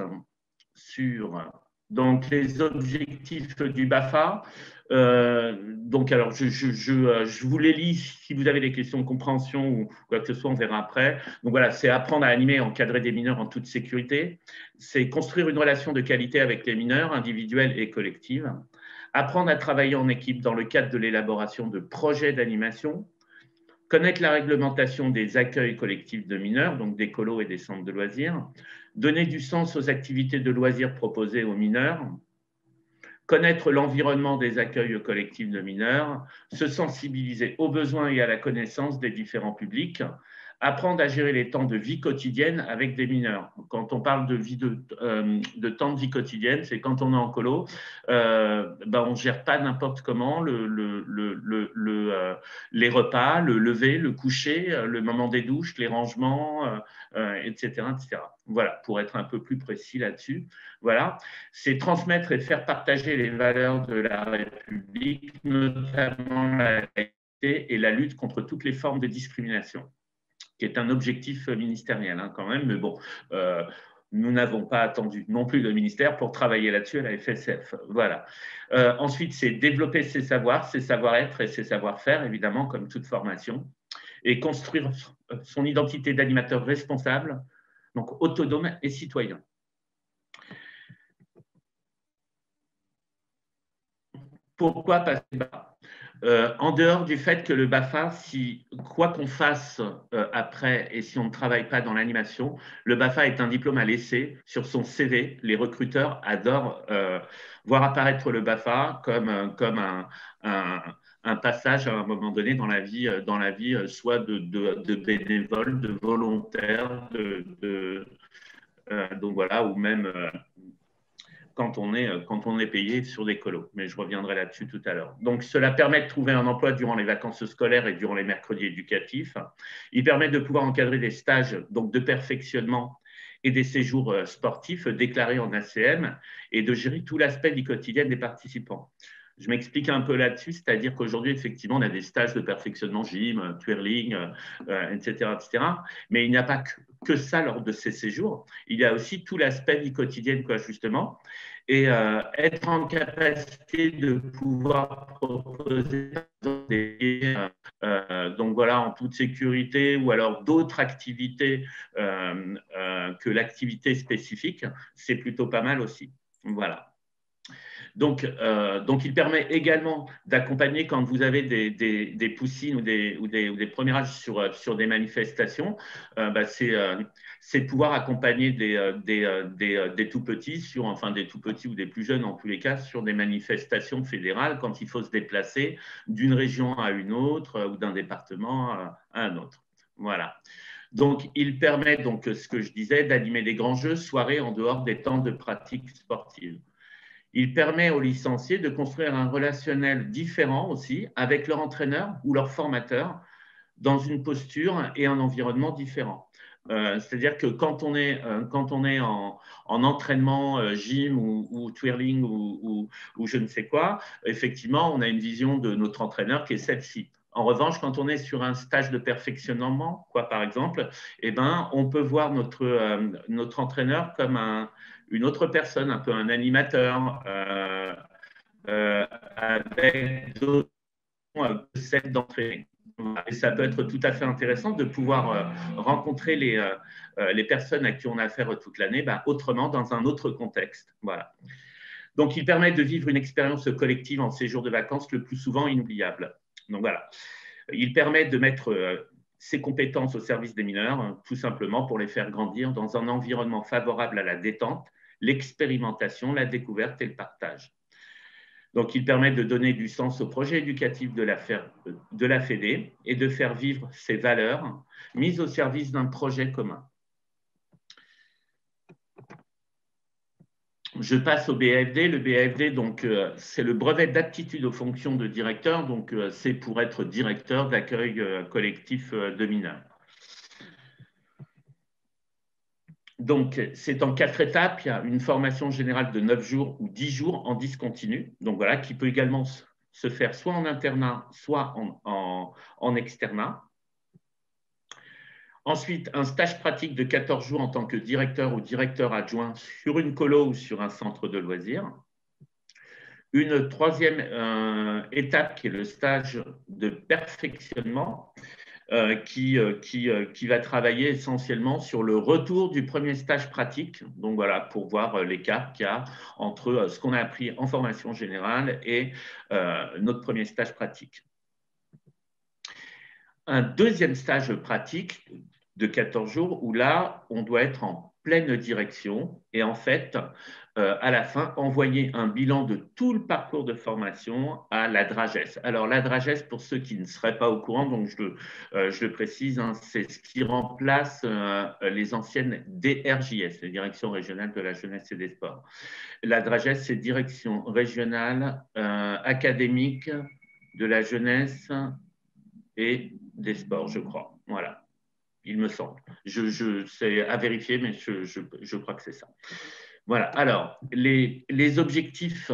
sur donc, les objectifs du BAFA. Donc, alors, je vous les lis. Si vous avez des questions de compréhension ou quoi que ce soit, on verra après. Donc, voilà, c'est apprendre à animer et encadrer des mineurs en toute sécurité. C'est construire une relation de qualité avec les mineurs, individuelle et collective. Apprendre à travailler en équipe dans le cadre de l'élaboration de projets d'animation. Connaître la réglementation des accueils collectifs de mineurs, donc des colos et des centres de loisirs. Donner du sens aux activités de loisirs proposées aux mineurs. Connaître l'environnement des accueils collectifs de mineurs, se sensibiliser aux besoins et à la connaissance des différents publics, apprendre à gérer les temps de vie quotidienne avec des mineurs. Quand on parle de temps de vie quotidienne, c'est quand on est en colo, on ne gère pas n'importe comment les repas, le lever, le coucher, le moment des douches, les rangements, etc., etc. Voilà, pour être un peu plus précis là-dessus. Voilà, c'est transmettre et faire partager les valeurs de la République, notamment la laïcité et la lutte contre toutes les formes de discrimination, qui est un objectif ministériel hein, quand même, mais bon, nous n'avons pas attendu non plus le ministère pour travailler là-dessus à la FSF. Voilà. Ensuite, c'est développer ses savoirs, ses savoir-être et ses savoir-faire, évidemment, comme toute formation, et construire son identité d'animateur responsable, donc autonome et citoyen. Pourquoi passer bas? En dehors du fait que le BAFA, quoi qu'on fasse après et si on ne travaille pas dans l'animation, le BAFA est un diplôme à laisser sur son CV. Les recruteurs adorent voir apparaître le BAFA comme un passage à un moment donné dans la vie soit de bénévole, de volontaire, donc voilà, ou même quand on est payé sur des colos. Mais je reviendrai là-dessus tout à l'heure. Donc, cela permet de trouver un emploi durant les vacances scolaires et durant les mercredis éducatifs. Il permet de pouvoir encadrer des stages donc de perfectionnement et des séjours sportifs déclarés en ACM et de gérer tout l'aspect du quotidien des participants. Je m'explique un peu là-dessus, c'est-à-dire qu'aujourd'hui, effectivement, on a des stages de perfectionnement gym, twirling, etc., etc. Mais il n'y a pas que ça lors de ces séjours. Il y a aussi tout l'aspect du quotidien, quoi, justement. Et être en capacité de pouvoir proposer donc voilà, en toute sécurité ou alors d'autres activités que l'activité spécifique, c'est plutôt pas mal aussi. Voilà. Donc, il permet également d'accompagner quand vous avez des poussines ou des premiers âges sur des manifestations. C'est de pouvoir accompagner des tout petits, enfin des tout petits ou des plus jeunes en tous les cas, sur des manifestations fédérales quand il faut se déplacer d'une région à une autre ou d'un département à un autre. Voilà. Donc, il permet, donc, ce que je disais, d'animer des grands jeux, soirées en dehors des temps de pratique sportive. Il permet aux licenciés de construire un relationnel différent aussi avec leur entraîneur ou leur formateur dans une posture et un environnement différent. C'est-à-dire que quand on est en entraînement gym ou twirling ou je ne sais quoi, effectivement, on a une vision de notre entraîneur qui est celle-ci. En revanche, quand on est sur un stage de perfectionnement, par exemple, eh ben, on peut voir notre entraîneur comme une autre personne, un peu un animateur, avec d'autres celles d'entraîner. Et ça peut être tout à fait intéressant de pouvoir rencontrer les personnes à qui on a affaire toute l'année autrement, dans un autre contexte. Voilà. Donc, il permet de vivre une expérience collective en séjour de vacances le plus souvent inoubliable. Donc, voilà. Il permet de mettre ses compétences au service des mineurs, tout simplement pour les faire grandir dans un environnement favorable à la détente, l'expérimentation, la découverte et le partage. Donc, il permet de donner du sens au projet éducatif de la Fédé et de faire vivre ses valeurs mises au service d'un projet commun. Je passe au BAFD. Le BAFD, c'est le brevet d'aptitude aux fonctions de directeur. Donc, c'est pour être directeur d'accueil collectif de mineurs. Donc, c'est en 4 étapes. Il y a une formation générale de 9 jours ou 10 jours en discontinu. Donc, voilà, qui peut également se faire soit en internat, soit en externat. Ensuite, un stage pratique de 14 jours en tant que directeur ou directeur adjoint sur une colo ou sur un centre de loisirs. Une troisième étape qui est le stage de perfectionnement qui va travailler essentiellement sur le retour du premier stage pratique. Donc voilà, pour voir l'écart qu'il y a entre ce qu'on a appris en formation générale et notre premier stage pratique. Un deuxième stage pratique de 14 jours où là, on doit être en pleine direction et en fait, à la fin, envoyer un bilan de tout le parcours de formation à la DRAGES. Alors, la DRAGES, pour ceux qui ne seraient pas au courant, donc je le précise, hein, c'est ce qui remplace les anciennes DRJS, les Directions régionales de la jeunesse et des sports. La DRAGES, c'est Direction régionale académique de la jeunesse et des sports, je crois. Voilà, il me semble. C'est à vérifier, mais je crois que c'est ça. Voilà, alors, les objectifs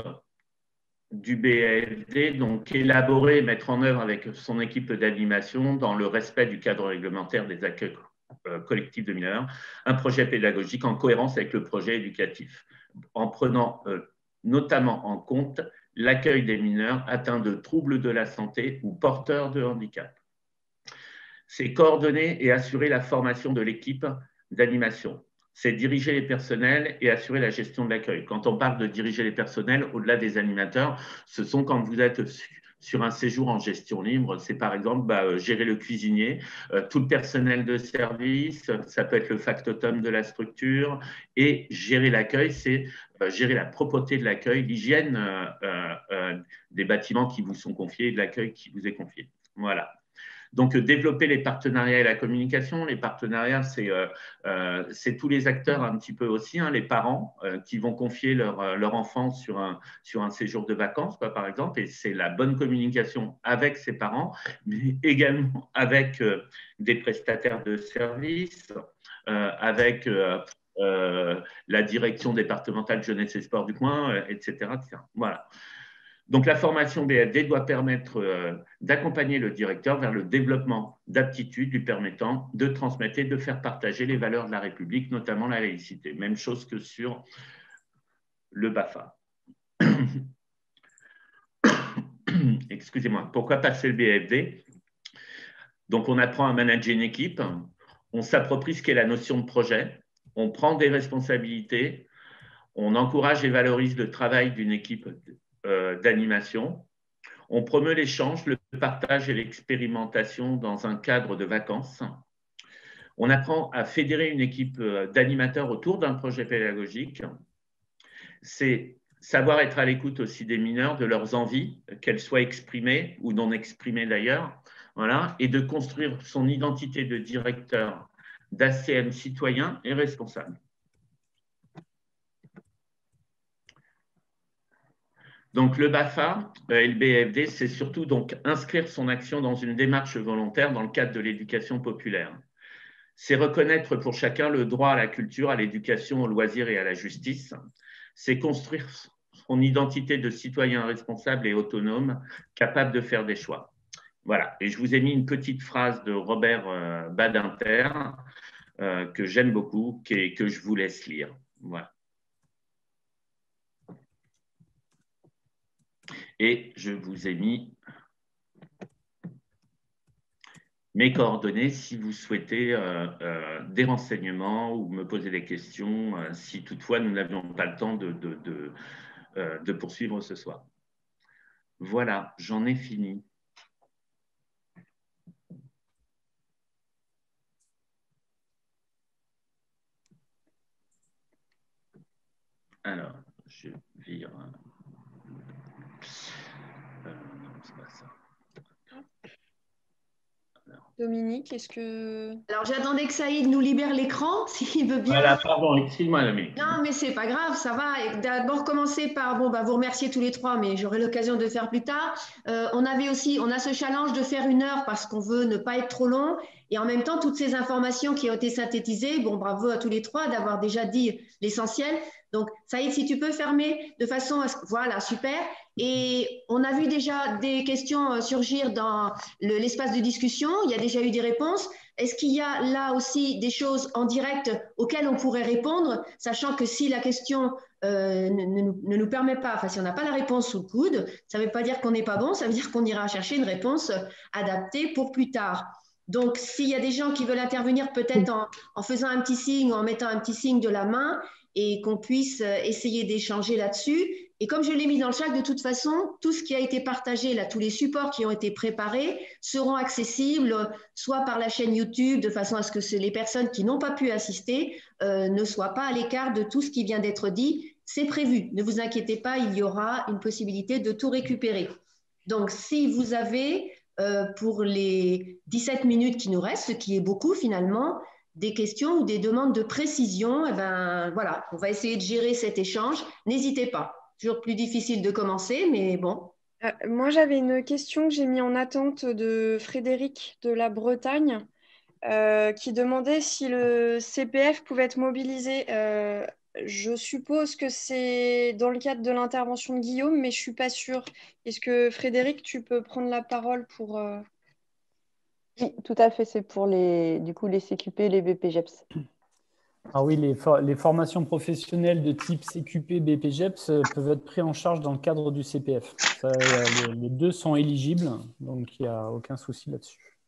du BAFD, donc élaborer et mettre en œuvre avec son équipe d'animation dans le respect du cadre réglementaire des accueils collectifs de mineurs, un projet pédagogique en cohérence avec le projet éducatif, en prenant notamment en compte l'accueil des mineurs atteints de troubles de la santé ou porteurs de handicap. C'est coordonner et assurer la formation de l'équipe d'animation. C'est diriger les personnels et assurer la gestion de l'accueil. Quand on parle de diriger les personnels, au-delà des animateurs, ce sont quand vous êtes sur un séjour en gestion libre, c'est par exemple gérer le cuisinier, tout le personnel de service, ça peut être le factotum de la structure, et gérer l'accueil, c'est gérer la propreté de l'accueil, l'hygiène des bâtiments qui vous sont confiés et de l'accueil qui vous est confié. Voilà. Donc, développer les partenariats et la communication. Les partenariats, c'est tous les acteurs un petit peu aussi, hein, les parents qui vont confier leur enfant sur un séjour de vacances, par exemple, et c'est la bonne communication avec ses parents, mais également avec des prestataires de services, avec la direction départementale jeunesse et sport du coin, etc., etc. Voilà. Donc, la formation BFD doit permettre d'accompagner le directeur vers le développement d'aptitudes lui permettant de transmettre et de faire partager les valeurs de la République, notamment la laïcité. Même chose que sur le BAFA. Excusez-moi. Pourquoi passer le BFD? Donc, on apprend à manager une équipe, on s'approprie ce qu'est la notion de projet, on prend des responsabilités, On encourage et valorise le travail d'une équipe d'animation. On promeut l'échange, le partage et l'expérimentation dans un cadre de vacances. On apprend à fédérer une équipe d'animateurs autour d'un projet pédagogique. C'est savoir être à l'écoute aussi des mineurs, de leurs envies, qu'elles soient exprimées ou non exprimées d'ailleurs, voilà, et de construire son identité de directeur d'ACM citoyen et responsable. Donc, le BAFA, LBFD, c'est surtout donc inscrire son action dans une démarche volontaire dans le cadre de l'éducation populaire. C'est reconnaître pour chacun le droit à la culture, à l'éducation, au loisir et à la justice. C'est construire son identité de citoyen responsable et autonome, capable de faire des choix. Voilà. Et je vous ai mis une petite phrase de Robert Badinter que j'aime beaucoup, que je vous laisse lire. Voilà. Et je vous ai mis mes coordonnées si vous souhaitez des renseignements ou me poser des questions, si toutefois nous n'avions pas le temps de poursuivre ce soir. Voilà, j'en ai fini. Alors, je vire. Non, c'est pas ça. Dominique, est-ce que… Alors, j'attendais que Saïd nous libère l'écran, s'il veut bien. Voilà, pardon, excuse-moi, l'ami. Non, mais c'est pas grave, ça va. Et d'abord commencer par vous remercier tous les trois, mais j'aurai l'occasion de le faire plus tard. On a ce challenge de faire 1 heure parce qu'on veut ne pas être trop long. Et en même temps, toutes ces informations qui ont été synthétisées, bravo à tous les trois d'avoir déjà dit l'essentiel. Donc, Saïd, si tu peux fermer de façon à ce… Voilà, super. Et on a vu déjà des questions surgir dans l'espace de discussion. Il y a déjà eu des réponses. Est-ce qu'il y a là aussi des choses en direct auxquelles on pourrait répondre, sachant que si la question ne nous permet pas, enfin si on n'a pas la réponse sous le coude, ça ne veut pas dire qu'on n'est pas bon, ça veut dire qu'on ira chercher une réponse adaptée pour plus tard. Donc, s'il y a des gens qui veulent intervenir peut-être en faisant un petit signe ou en mettant un petit signe de la main et qu'on puisse essayer d'échanger là-dessus. Et comme je l'ai mis dans le chat, de toute façon, tout ce qui a été partagé, là, tous les supports qui ont été préparés seront accessibles soit par la chaîne YouTube, de façon à ce que les personnes qui n'ont pas pu assister ne soient pas à l'écart de tout ce qui vient d'être dit. C'est prévu, ne vous inquiétez pas, il y aura une possibilité de tout récupérer. Donc, si vous avez, pour les 17 minutes qui nous restent, ce qui est beaucoup finalement, des questions ou des demandes de précision, voilà, on va essayer de gérer cet échange. N'hésitez pas. Toujours plus difficile de commencer, mais bon. Moi, j'avais une question que j'ai mis en attente de Frédéric de la Bretagne qui demandait si le CPF pouvait être mobilisé. Je suppose que c'est dans le cadre de l'intervention de Guillaume, mais je ne suis pas sûre. Est-ce que Frédéric, tu peux prendre la parole pour… Oui, tout à fait. C'est pour les CQP, les BPGEPS. Ah oui, les formations professionnelles de type CQP, BPGEPS peuvent être prises en charge dans le cadre du CPF. Les deux sont éligibles, donc il n'y a aucun souci là-dessus.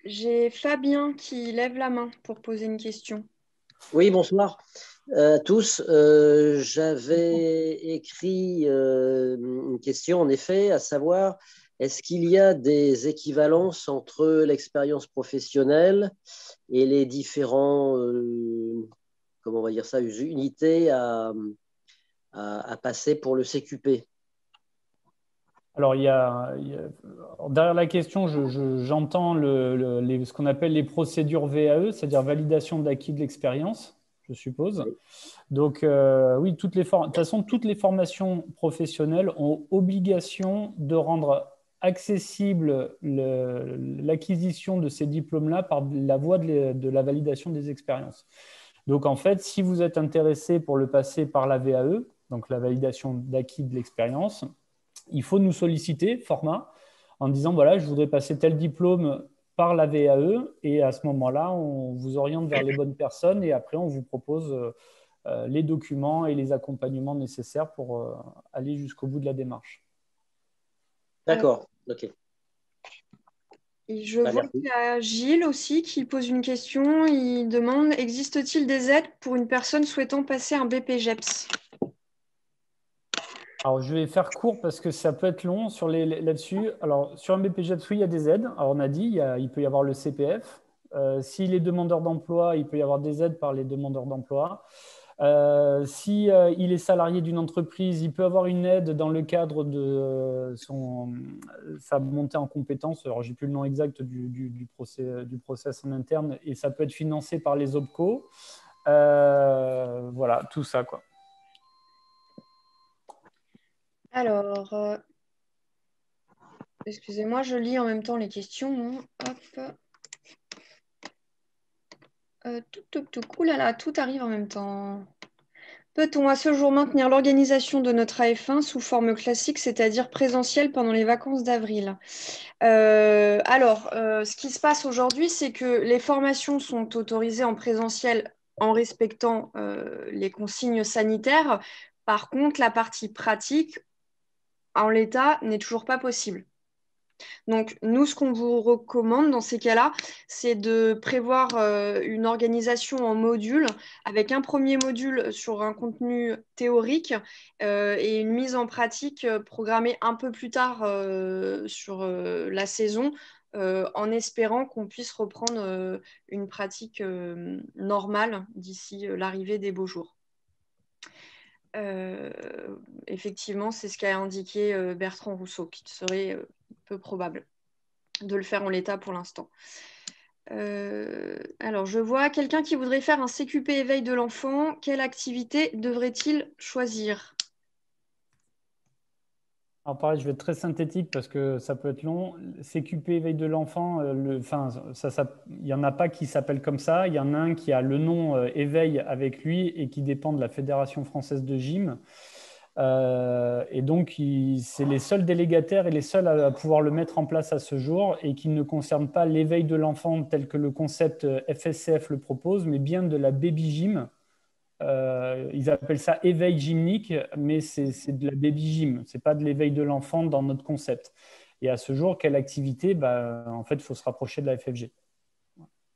J'ai Fabien qui lève la main pour poser une question. Oui, bonsoir à tous. J'avais écrit une question, en effet, à savoir, est-ce qu'il y a des équivalences entre l'expérience professionnelle et les différents, comment on va dire ça, unités à passer pour le CQP? Alors, derrière la question, j'entends ce qu'on appelle les procédures VAE, c'est-à-dire validation d'acquis de l'expérience, je suppose. Oui. Donc, oui, de toute façon, toutes les formations professionnelles ont obligation de rendre accessible l'acquisition de ces diplômes-là par la voie de la validation des expériences. Donc, en fait, si vous êtes intéressé pour le passer par la VAE, donc la validation d'acquis de l'expérience, il faut nous solliciter, Format, en disant, voilà, je voudrais passer tel diplôme par la VAE, et à ce moment-là, on vous oriente vers les bonnes personnes, et après, on vous propose les documents et les accompagnements nécessaires pour aller jusqu'au bout de la démarche. D'accord, ok. Et je vois qu'il y a Gilles aussi qui pose une question. Il demande, existe-t-il des aides pour une personne souhaitant passer un BPGEPS? Alors, je vais faire court parce que ça peut être long là-dessus. Alors, sur un BPGEPS, oui, il y a des aides. Alors, on a dit, il peut y avoir le CPF. S'il est demandeur d'emploi, il peut y avoir des aides par les demandeurs d'emploi. Si il est salarié d'une entreprise, il peut avoir une aide dans le cadre de sa montée en compétences. Alors, j'ai plus le nom exact du process en interne, et ça peut être financé par les OPCO. Voilà, tout ça, quoi. Alors, excusez-moi, je lis en même temps les questions. Hop. Ouh là là, tout arrive en même temps. Peut-on à ce jour maintenir l'organisation de notre AF1 sous forme classique, c'est-à-dire présentielle pendant les vacances d'avril? Ce qui se passe aujourd'hui, c'est que les formations sont autorisées en présentiel en respectant les consignes sanitaires. Par contre, la partie pratique, en l'état, n'est toujours pas possible. Donc, nous, ce qu'on vous recommande dans ces cas-là, c'est de prévoir une organisation en modules, avec un premier module sur un contenu théorique et une mise en pratique programmée un peu plus tard sur la saison, en espérant qu'on puisse reprendre une pratique normale d'ici l'arrivée des beaux jours. Effectivement, c'est ce qu'a indiqué Bertrand Rousseau, qu'il serait peu probable de le faire en l'état pour l'instant. Alors, je vois quelqu'un qui voudrait faire un CQP éveil de l'enfant. Quelle activité devrait-il choisir? Alors pareil, je vais être très synthétique parce que ça peut être long. CQP éveil de l'enfant, il n'y en a pas qui s'appelle comme ça. Il y en a un qui a le nom éveil avec lui et qui dépend de la Fédération française de gym. Et donc, c'est les seuls délégataires et les seuls à pouvoir le mettre en place à ce jour, et qui ne concerne pas l'éveil de l'enfant tel que le concept FSCF le propose, mais bien de la baby gym. Ils appellent ça éveil gymnique, mais c'est de la baby gym. Ce n'est pas de l'éveil de l'enfant dans notre concept. Et à ce jour, quelle activité? En fait, il faut se rapprocher de la FFG.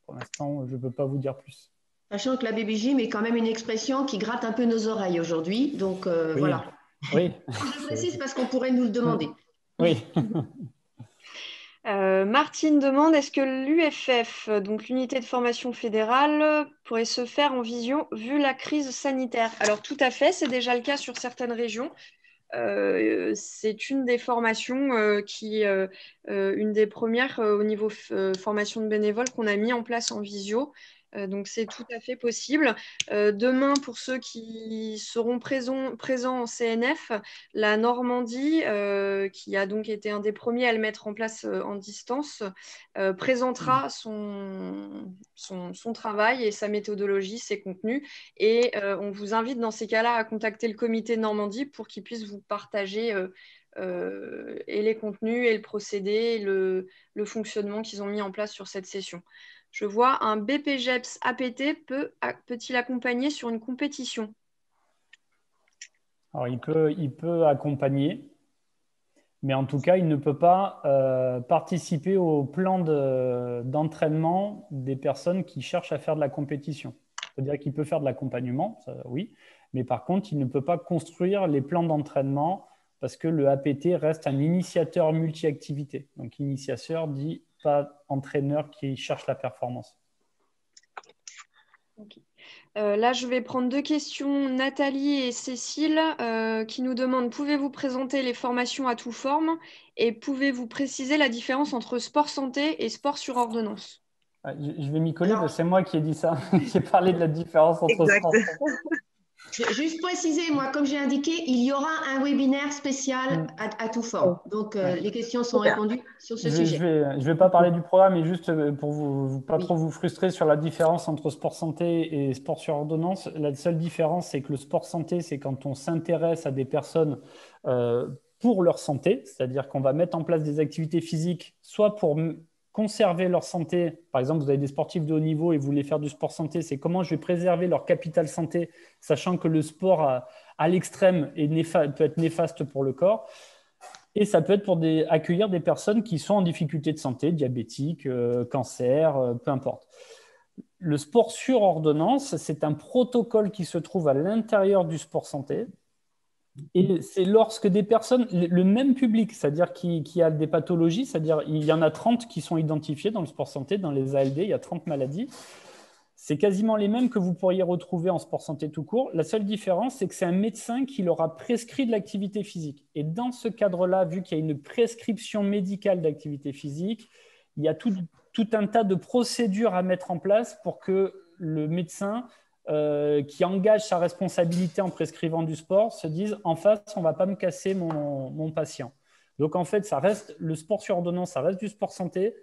Pour l'instant, je ne peux pas vous dire plus. Sachant que la baby gym est quand même une expression qui gratte un peu nos oreilles aujourd'hui. Donc, oui. voilà. Oui. Je précise parce qu'on pourrait nous le demander. Oui. Martine demande, est-ce que l'UFF, donc l'unité de formation fédérale, pourrait se faire en visio vu la crise sanitaire? Alors tout à fait, c'est déjà le cas sur certaines régions. C'est une des formations une des premières au niveau formation de bénévoles qu'on a mis en place en visio. Donc c'est tout à fait possible. Demain, pour ceux qui seront présents en CNF, la Normandie, qui a donc été un des premiers à le mettre en place en distance, présentera son travail et sa méthodologie, ses contenus. Et on vous invite dans ces cas-là à contacter le comité de Normandie pour qu'il puisse vous partager et les contenus et le procédé, le fonctionnement qu'ils ont mis en place sur cette session. Je vois un BPGEPS APT peut-il accompagner sur une compétition? Alors, il peut accompagner, mais en tout cas, il ne peut pas participer au plan d'entraînement des personnes qui cherchent à faire de la compétition. C'est-à-dire qu'il peut faire de l'accompagnement, oui, mais par contre, il ne peut pas construire les plans d'entraînement parce que le APT reste un initiateur multi-activité. Donc, initiateur dit pas entraîneur qui cherche la performance. Okay. Là, je vais prendre deux questions, Nathalie et Cécile, qui nous demandent, pouvez-vous présenter les formations à toute forme et pouvez-vous préciser la différence entre sport santé et sport sur ordonnance? Je vais m'y coller, c'est moi qui ai dit ça. J'ai parlé de la différence entre sport santé. Je vais juste préciser, moi, comme j'ai indiqué, il y aura un webinaire spécial à tout forme. Donc, les questions sont répondues sur ce sujet. Je vais pas parler du programme, mais juste pour pas trop vous frustrer sur la différence entre sport santé et sport sur ordonnance. La seule différence, c'est que le sport santé, c'est quand on s'intéresse à des personnes pour leur santé, c'est-à-dire qu'on va mettre en place des activités physiques, soit pour conserver leur santé. Par exemple, vous avez des sportifs de haut niveau et vous voulez faire du sport santé, c'est comment je vais préserver leur capital santé, sachant que le sport à l'extrême peut être néfaste pour le corps. Et ça peut être pour accueillir des personnes qui sont en difficulté de santé, diabétiques, cancer, peu importe. Le sport sur ordonnance, c'est un protocole qui se trouve à l'intérieur du sport santé. Et c'est lorsque des personnes, le même public, c'est-à-dire qui a des pathologies, c'est-à-dire il y en a 30 qui sont identifiés dans le sport santé, dans les ALD, il y a 30 maladies. C'est quasiment les mêmes que vous pourriez retrouver en sport santé tout court. La seule différence, c'est que c'est un médecin qui leur a prescrit de l'activité physique. Et dans ce cadre-là, vu qu'il y a une prescription médicale d'activité physique, il y a tout un tas de procédures à mettre en place pour que le médecin qui engage sa responsabilité en prescrivant du sport se dise en face, on ne va pas me casser mon patient. Donc en fait, ça reste le sport sur ordonnance, ça reste du sport santé.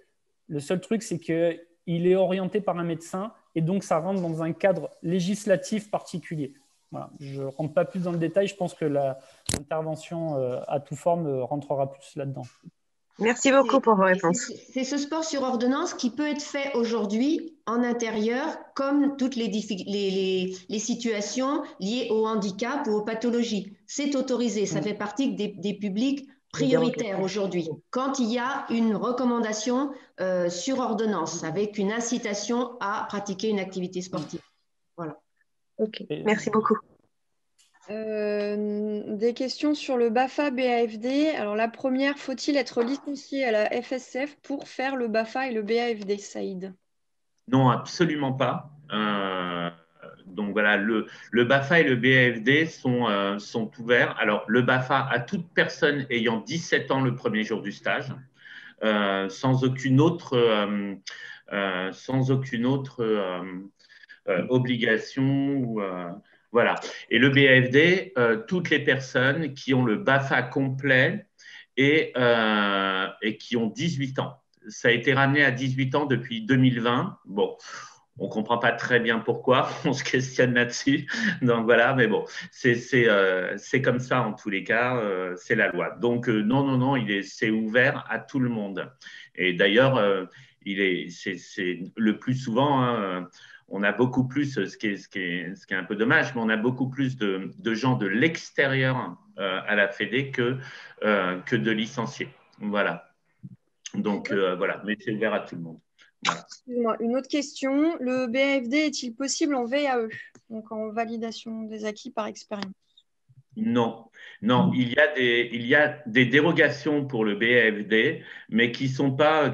Le seul truc, c'est qu'il est orienté par un médecin et donc ça rentre dans un cadre législatif particulier. Voilà. Je ne rentre pas plus dans le détail, je pense que l'intervention à toute forme rentrera plus là-dedans. Merci beaucoup pour vos réponses. C'est ce sport sur ordonnance qui peut être fait aujourd'hui en intérieur, comme toutes les situations liées au handicap ou aux pathologies. C'est autorisé, ça fait partie des publics prioritaires aujourd'hui. Quand il y a une recommandation sur ordonnance, avec une incitation à pratiquer une activité sportive. Voilà. Ok, merci beaucoup. Des questions sur le BAFA-BAFD. Alors la première, faut-il être licencié à la FSF pour faire le BAFA et le BAFD, Saïd? Non, absolument pas. Donc voilà, le BAFA et le BAFD sont ouverts. Alors le BAFA à toute personne ayant 17 ans le premier jour du stage, sans aucune autre obligation ou voilà. Et le BAFD, toutes les personnes qui ont le BAFA complet et qui ont 18 ans. Ça a été ramené à 18 ans depuis 2020. Bon, on ne comprend pas très bien pourquoi, on se questionne là-dessus. Donc voilà, mais bon, c'est comme ça en tous les cas, c'est la loi. Donc non, c'est ouvert à tout le monde. Et d'ailleurs, c'est le plus souvent, hein, on a beaucoup plus, ce qui est un peu dommage, mais on a beaucoup plus de gens de l'extérieur à la Fédé que de licenciés. Voilà. Donc voilà, mais c'est ouvert à tout le monde. Voilà. Excuse-moi, une autre question. Le BAFD est-il possible en VAE, donc en validation des acquis par expérience? Non, il y a des dérogations pour le BAFD, mais qui sont pas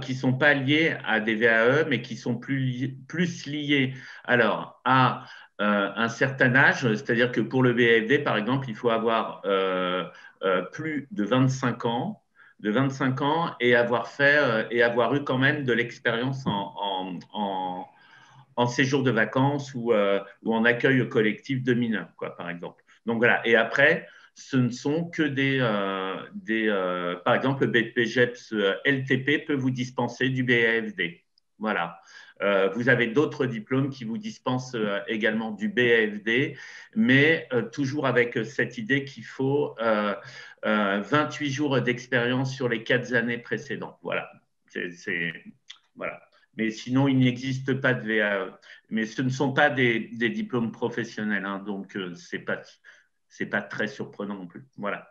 liées à des VAE, mais qui sont plus liées alors à un certain âge, c'est-à-dire que pour le BAFD, par exemple, il faut avoir plus de 25 ans. Et avoir eu quand même de l'expérience en séjour de vacances ou en accueil collectif de mineurs, quoi, par exemple. Donc voilà. Et après, ce ne sont que par exemple, le BPGEPS LTP peut vous dispenser du BAFD. Voilà. Vous avez d'autres diplômes qui vous dispensent également du BAFD, mais toujours avec cette idée qu'il faut 28 jours d'expérience sur les 4 années précédentes. Voilà. Voilà. Mais sinon, il n'existe pas de VAE. Mais ce ne sont pas des diplômes professionnels, hein, donc ce n'est pas très surprenant non plus. Voilà.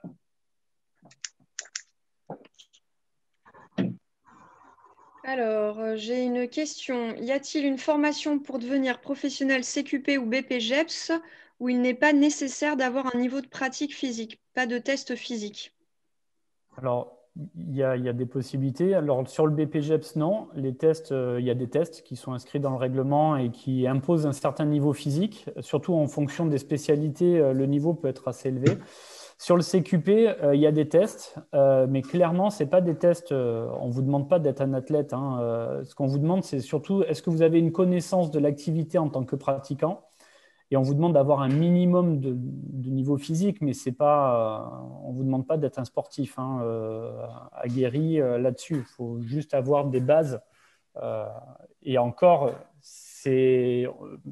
Alors, j'ai une question. Y a-t-il une formation pour devenir professionnel CQP ou BPGEPS où il n'est pas nécessaire d'avoir un niveau de pratique physique, pas de test physique? Alors, il y a des possibilités. Alors, sur le BPGEPS, non. Les tests, il y a des tests qui sont inscrits dans le règlement et qui imposent un certain niveau physique. Surtout en fonction des spécialités, le niveau peut être assez élevé. Sur le CQP, il y a des tests, mais clairement, ce n'est pas des tests. On ne vous demande pas d'être un athlète, hein. Ce qu'on vous demande, c'est surtout, est-ce que vous avez une connaissance de l'activité en tant que pratiquant? Et on vous demande d'avoir un minimum de niveau physique, mais c'est pas, on ne vous demande pas d'être un sportif, hein, aguerri là-dessus. Il faut juste avoir des bases. Et encore, c'est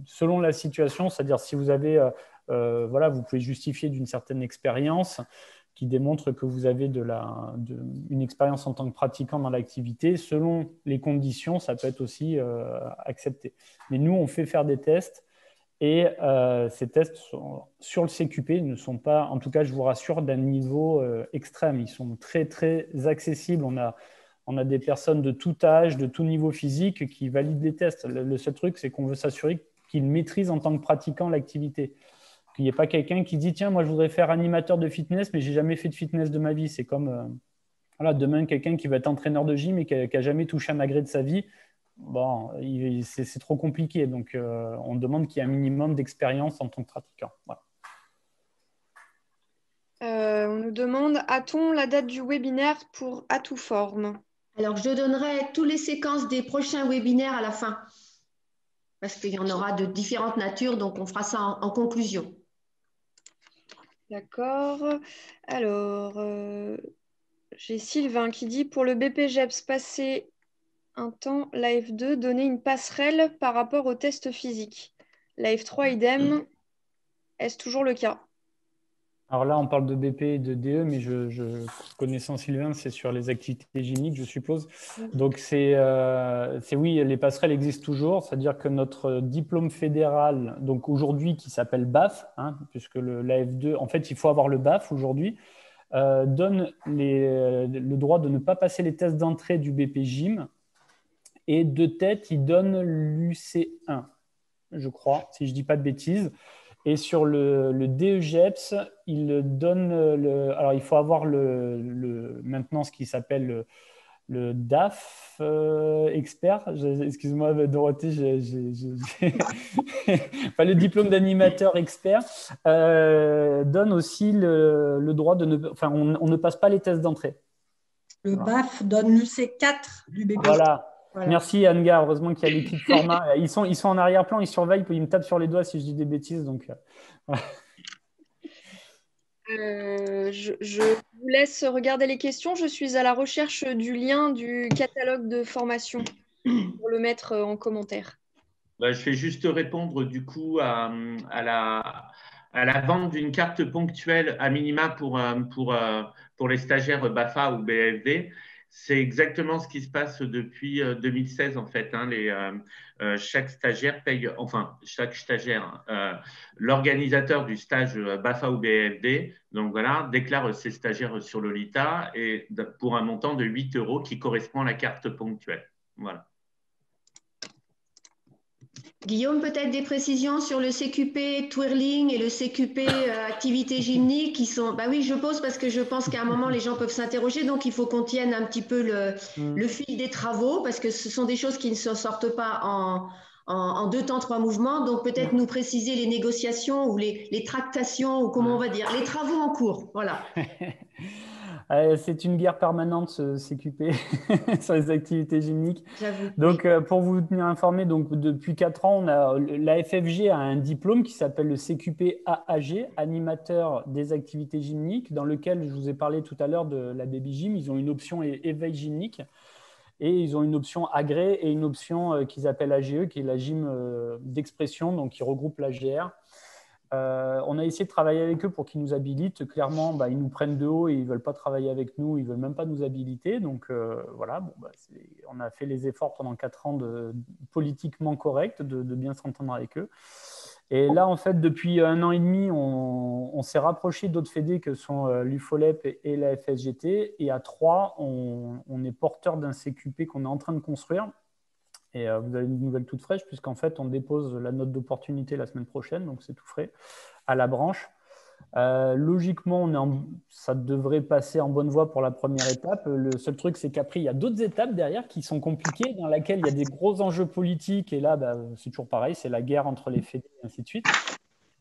selon la situation, c'est-à-dire si vous avez, voilà, vous pouvez justifier d'une certaine expérience qui démontre que vous avez une expérience en tant que pratiquant dans l'activité. Selon les conditions, ça peut être aussi accepté. Mais nous, on fait faire des tests. Et ces tests sur le CQP ne sont pas, en tout cas, je vous rassure, d'un niveau extrême. Ils sont très, très accessibles. On a des personnes de tout âge, de tout niveau physique qui valident les tests. Le seul truc, c'est qu'on veut s'assurer qu'ils maîtrisent en tant que pratiquant l'activité. Qu'il n'y ait pas quelqu'un qui dit « Tiens, moi, je voudrais faire animateur de fitness, mais je n'ai jamais fait de fitness de ma vie. » C'est comme voilà, demain, quelqu'un qui va être entraîneur de gym et qui n'a jamais touché un agrès de sa vie. Bon, c'est trop compliqué. Donc, on demande qu'il y ait un minimum d'expérience en tant que pratiquant. Voilà. On nous demande, a-t-on la date du webinaire pour Atouform? Alors, je donnerai toutes les séquences des prochains webinaires à la fin, parce qu'il y en aura de différentes natures, donc on fera ça en conclusion. D'accord. Alors, j'ai Sylvain qui dit, pour le BPGEPS, passer un temps, la F2, donner une passerelle par rapport au test physique. La F3, idem. Est-ce toujours le cas? Alors là, on parle de BP et de DE, mais connaissant Sylvain, c'est sur les activités gymiques, je suppose. Donc, c'est oui, les passerelles existent toujours, c'est-à-dire que notre diplôme fédéral, donc aujourd'hui, qui s'appelle BAF, hein, puisque l'AF2, en fait, il faut avoir le BAF aujourd'hui, donne le droit de ne pas passer les tests d'entrée du BP Gym, et de tête, il donne l'UC1, je crois, si je ne dis pas de bêtises. Et sur le DEGEPS, il donne alors il faut avoir maintenant ce qui s'appelle le DAF expert. Excuse-moi Dorothée, enfin, le diplôme d'animateur expert donne aussi le droit de ne, enfin, on ne passe pas les tests d'entrée. Le BAF donne l'UC4 du bébé. Voilà. Merci Anga, heureusement qu'il y a l'équipe format. Ils sont en arrière-plan, ils surveillent, ils me tapent sur les doigts si je dis des bêtises. Donc, voilà. Je vous laisse regarder les questions. Je suis à la recherche du lien du catalogue de formation pour le mettre en commentaire. Je vais juste répondre du coup à la vente d'une carte ponctuelle à minima pour les stagiaires BAFA ou BFD. C'est exactement ce qui se passe depuis 2016 en fait. Hein. Chaque stagiaire paye, enfin chaque stagiaire, l'organisateur du stage BAFA ou BFD, donc voilà, déclare ses stagiaires sur Lolita et pour un montant de 8 € qui correspond à la carte ponctuelle. Voilà. Guillaume, peut-être des précisions sur le CQP twirling et le CQP activité gymnique qui sont… Bah oui, je pose parce que je pense qu'à un moment, les gens peuvent s'interroger. Donc, il faut qu'on tienne un petit peu le fil des travaux parce que ce sont des choses qui ne se sortent pas en 2 temps, 3 mouvements. Donc, peut-être nous préciser les négociations ou les tractations ou comment on va dire, les travaux en cours. Voilà. C'est une guerre permanente, ce CQP, sur les activités gymniques. J'avoue. Donc, pour vous tenir informé, donc, depuis 4 ans, la FFG a un diplôme qui s'appelle le CQP AAG, animateur des activités gymniques, dans lequel je vous ai parlé tout à l'heure de la Baby Gym. Ils ont une option éveil gymnique et ils ont une option agré et une option qu'ils appellent AGE, qui est la gym d'expression, donc qui regroupe l'AGR. On a essayé de travailler avec eux pour qu'ils nous habilitent. Clairement, ils nous prennent de haut et ils ne veulent pas travailler avec nous, ils ne veulent même pas nous habiliter. Donc voilà, on a fait les efforts pendant 4 ans politiquement corrects, de bien s'entendre avec eux. Et là, en fait, depuis 1 an et demi, on s'est rapproché d'autres fédés que sont l'UFOLEP et la FSGT. Et à 3, on est porteur d'un CQP qu'on est en train de construire. Et vous avez une nouvelle toute fraîche, puisqu'en fait, on dépose la note d'opportunité la semaine prochaine, donc c'est tout frais, à la branche. Logiquement, ça devrait passer en bonne voie pour la première étape. Le seul truc, c'est qu'après, il y a d'autres étapes derrière qui sont compliquées, dans lesquelles il y a des gros enjeux politiques. Et là, c'est toujours pareil, c'est la guerre entre les fédés et ainsi de suite.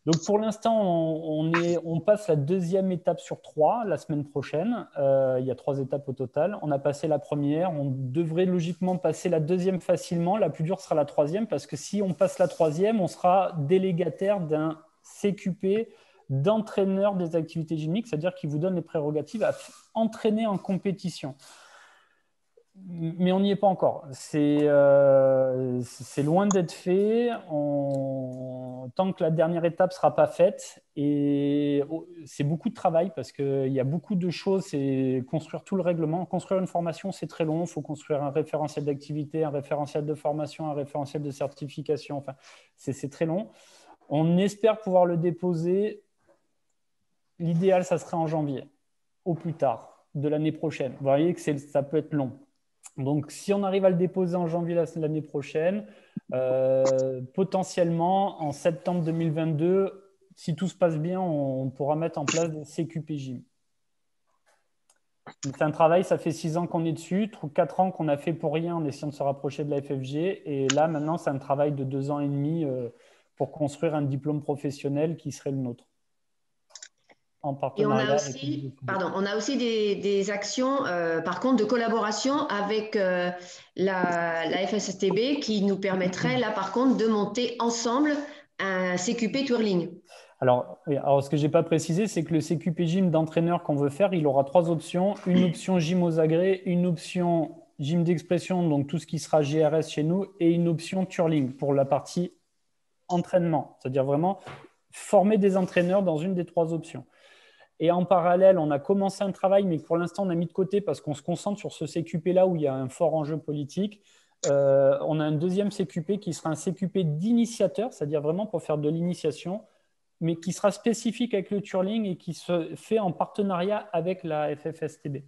Donc, pour l'instant, on passe la 2e étape sur 3 la semaine prochaine. Il y a 3 étapes au total. On a passé la première. On devrait logiquement passer la 2e facilement. La plus dure sera la 3e parce que si on passe la 3e, on sera délégataire d'un CQP d'entraîneur des activités gymniques, c'est-à-dire qu'il vous donne les prérogatives à entraîner en compétition. Mais on n'y est pas encore. C'est loin d'être fait. Tant que la dernière étape ne sera pas faite, et c'est beaucoup de travail parce qu'il y a beaucoup de choses. C'est construire tout le règlement. Construire une formation, c'est très long. Il faut construire un référentiel d'activité, un référentiel de formation, un référentiel de certification. Enfin, c'est très long. On espère pouvoir le déposer. L'idéal, ça serait en janvier, au plus tard, de l'année prochaine. Vous voyez que ça peut être long. Donc, si on arrive à le déposer en janvier l'année prochaine, potentiellement, en septembre 2022, si tout se passe bien, on pourra mettre en place des CQPJ. C'est un travail, ça fait 6 ans qu'on est dessus, 4 ans qu'on a fait pour rien en essayant de se rapprocher de la FFG. Et là, maintenant, c'est un travail de 2 ans et demi pour construire un diplôme professionnel qui serait le nôtre. En partenariat. Et on a aussi des actions, par contre, de collaboration avec la FSSTB qui nous permettrait, là, par contre, de monter ensemble un CQP Twirling. Alors, ce que je n'ai pas précisé, c'est que le CQP Gym d'entraîneur qu'on veut faire, il aura 3 options. Une option gym aux agrès, une option gym d'expression, donc tout ce qui sera GRS chez nous, et une option Twirling pour la partie entraînement. C'est-à-dire vraiment former des entraîneurs dans une des 3 options. Et en parallèle, on a commencé un travail, mais pour l'instant, on a mis de côté parce qu'on se concentre sur ce CQP-là où il y a un fort enjeu politique. On a un deuxième CQP qui sera un CQP d'initiateur, c'est-à-dire vraiment pour faire de l'initiation, mais qui sera spécifique avec le Twirling et qui se fait en partenariat avec la FFSTB.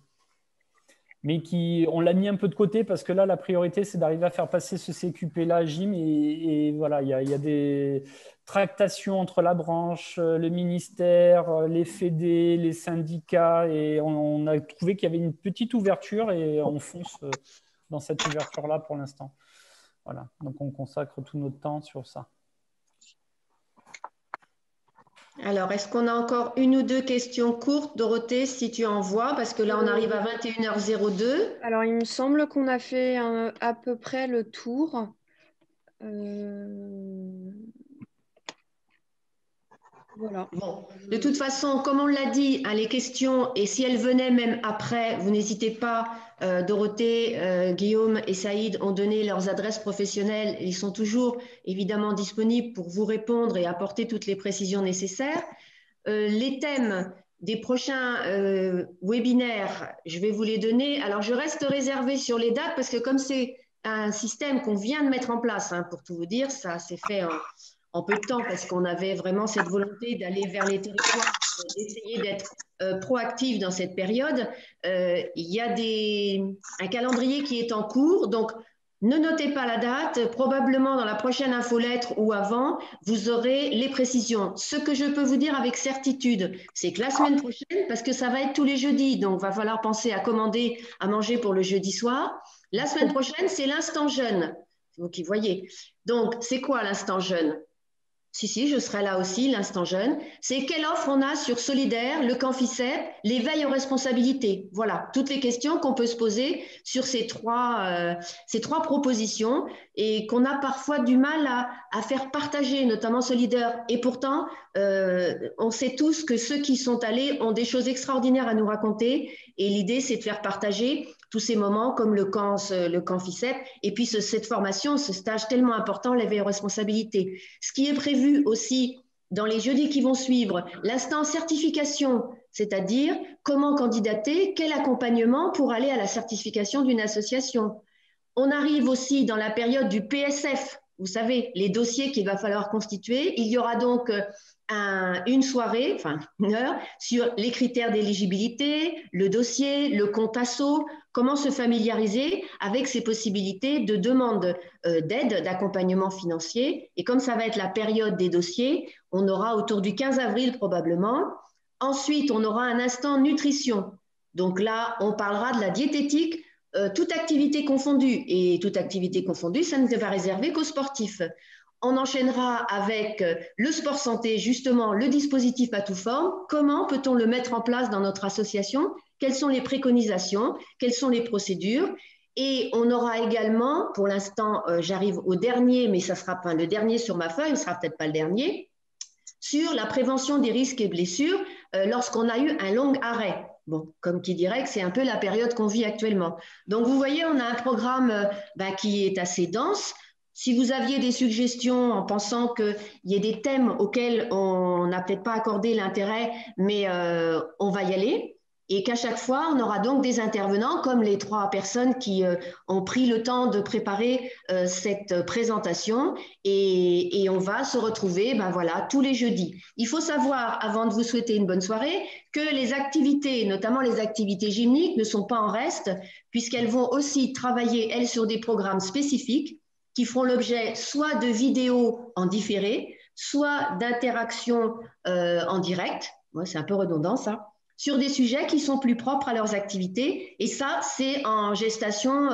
Mais on l'a mis un peu de côté parce que là, la priorité, c'est d'arriver à faire passer ce CQP-là, Gym. Et voilà, il y a des tractations entre la branche, le ministère, les fédés, les syndicats. Et on a trouvé qu'il y avait une petite ouverture et on fonce dans cette ouverture-là pour l'instant. Voilà, donc on consacre tout notre temps sur ça. Alors, est-ce qu'on a encore une ou deux questions courtes, Dorothée, si tu en vois, parce que là, on arrive à 21h02. Alors, il me semble qu'on a fait à peu près le tour. Voilà. Bon, de toute façon, comme on l'a dit, hein, les questions, et si elles venaient même après, vous n'hésitez pas, Dorothée, Guillaume et Saïd ont donné leurs adresses professionnelles. Ils sont toujours évidemment disponibles pour vous répondre et apporter toutes les précisions nécessaires. Les thèmes des prochains webinaires, je vais vous les donner. Alors, je reste réservée sur les dates parce que comme c'est un système qu'on vient de mettre en place, hein, pour tout vous dire, ça s'est fait en peu de temps parce qu'on avait vraiment cette volonté d'aller vers les territoires, d'essayer d'être proactif dans cette période. Il y a un calendrier qui est en cours, donc ne notez pas la date, probablement dans la prochaine infolettre ou avant, vous aurez les précisions. Ce que je peux vous dire avec certitude, c'est que la semaine prochaine, parce que ça va être tous les jeudis, donc il va falloir penser à commander à manger pour le jeudi soir. La semaine prochaine, c'est l'instant jeune. Vous qui voyez. Donc, c'est quoi l'instant jeune ? Si, je serai là aussi, l'instant jeune. C'est quelle offre on a sur Solidaire, le camp FICEP, l'éveil aux responsabilités. Voilà, toutes les questions qu'on peut se poser sur ces trois propositions et qu'on a parfois du mal à faire partager, notamment Solidaire. Et pourtant, on sait tous que ceux qui sont allés ont des choses extraordinaires à nous raconter. Et l'idée, c'est de faire partager tous ces moments comme le camp FICEP et puis cette formation, ce stage tellement important, l'éveil aux responsabilités. Ce qui est prévu aussi dans les jeudis qui vont suivre, l'instant certification, c'est-à-dire comment candidater, quel accompagnement pour aller à la certification d'une association. On arrive aussi dans la période du PSF, vous savez, les dossiers qu'il va falloir constituer. Il y aura donc une soirée, enfin une heure, sur les critères d'éligibilité, le dossier, le compte asso, comment se familiariser avec ces possibilités de demande d'aide, d'accompagnement financier. Et comme ça va être la période des dossiers, on aura autour du 15 avril probablement. Ensuite, on aura un instant nutrition. Donc là, on parlera de la diététique, toute activité confondue. Et toute activité confondue, ça ne va réserver qu'aux sportifs. On enchaînera avec le sport santé, justement, le dispositif à toute forme. Comment peut-on le mettre en place dans notre association? Quelles sont les préconisations? Quelles sont les procédures? Et on aura également, pour l'instant, j'arrive au dernier, mais ça sera pas le dernier sur ma feuille, ce ne sera peut-être pas le dernier, sur la prévention des risques et blessures lorsqu'on a eu un long arrêt. Bon, comme qui dirait que c'est un peu la période qu'on vit actuellement. Donc, vous voyez, on a un programme qui est assez dense. Si vous aviez des suggestions en pensant qu'il y ait des thèmes auxquels on n'a peut-être pas accordé l'intérêt, mais on va y aller. et qu'à chaque fois, on aura donc des intervenants comme les 3 personnes qui ont pris le temps de préparer cette présentation et on va se retrouver voilà, tous les jeudis. Il faut savoir, avant de vous souhaiter une bonne soirée, que les activités, notamment les activités gymniques, ne sont pas en reste puisqu'elles vont aussi travailler, elles, sur des programmes spécifiques qui feront l'objet soit de vidéos en différé, soit d'interactions en direct. Ouais, c'est un peu redondant ça, sur des sujets qui sont plus propres à leurs activités. Et ça, c'est en gestation,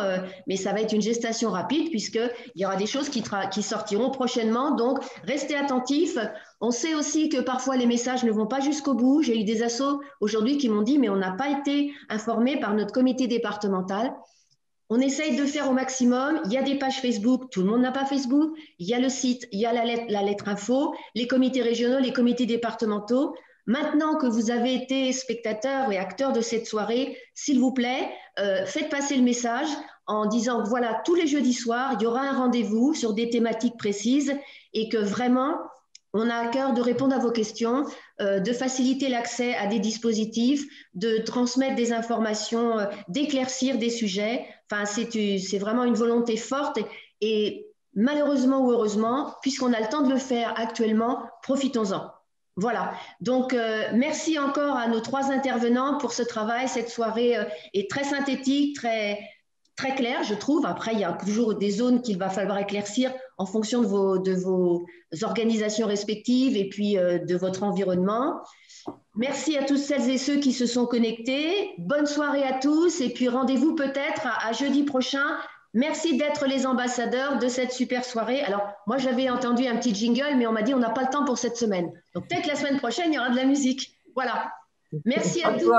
mais ça va être une gestation rapide puisqu'il y aura des choses qui sortiront prochainement. Donc, restez attentifs. On sait aussi que parfois, les messages ne vont pas jusqu'au bout. J'ai eu des assos aujourd'hui qui m'ont dit, mais on n'a pas été informés par notre comité départemental. On essaye de faire au maximum. Il y a des pages Facebook, tout le monde n'a pas Facebook. Il y a le site, il y a la lettre info, les comités régionaux, les comités départementaux. Maintenant que vous avez été spectateurs et acteurs de cette soirée, s'il vous plaît, faites passer le message en disant que voilà, tous les jeudis soirs, il y aura un rendez-vous sur des thématiques précises et que vraiment, on a à cœur de répondre à vos questions, de faciliter l'accès à des dispositifs, de transmettre des informations, d'éclaircir des sujets. Enfin, c'est vraiment une volonté forte et malheureusement ou heureusement, puisqu'on a le temps de le faire actuellement, profitons-en. Voilà, donc merci encore à nos 3 intervenants pour ce travail. Cette soirée est très synthétique, très claire, je trouve. Après, il y a toujours des zones qu'il va falloir éclaircir en fonction de vos organisations respectives et puis de votre environnement. Merci à toutes celles et ceux qui se sont connectés. Bonne soirée à tous et puis rendez-vous peut-être à jeudi prochain. Merci d'être les ambassadeurs de cette super soirée. Alors, moi, j'avais entendu un petit jingle, mais on m'a dit on n'a pas le temps pour cette semaine. Donc, peut-être la semaine prochaine, il y aura de la musique. Voilà. Merci à tous.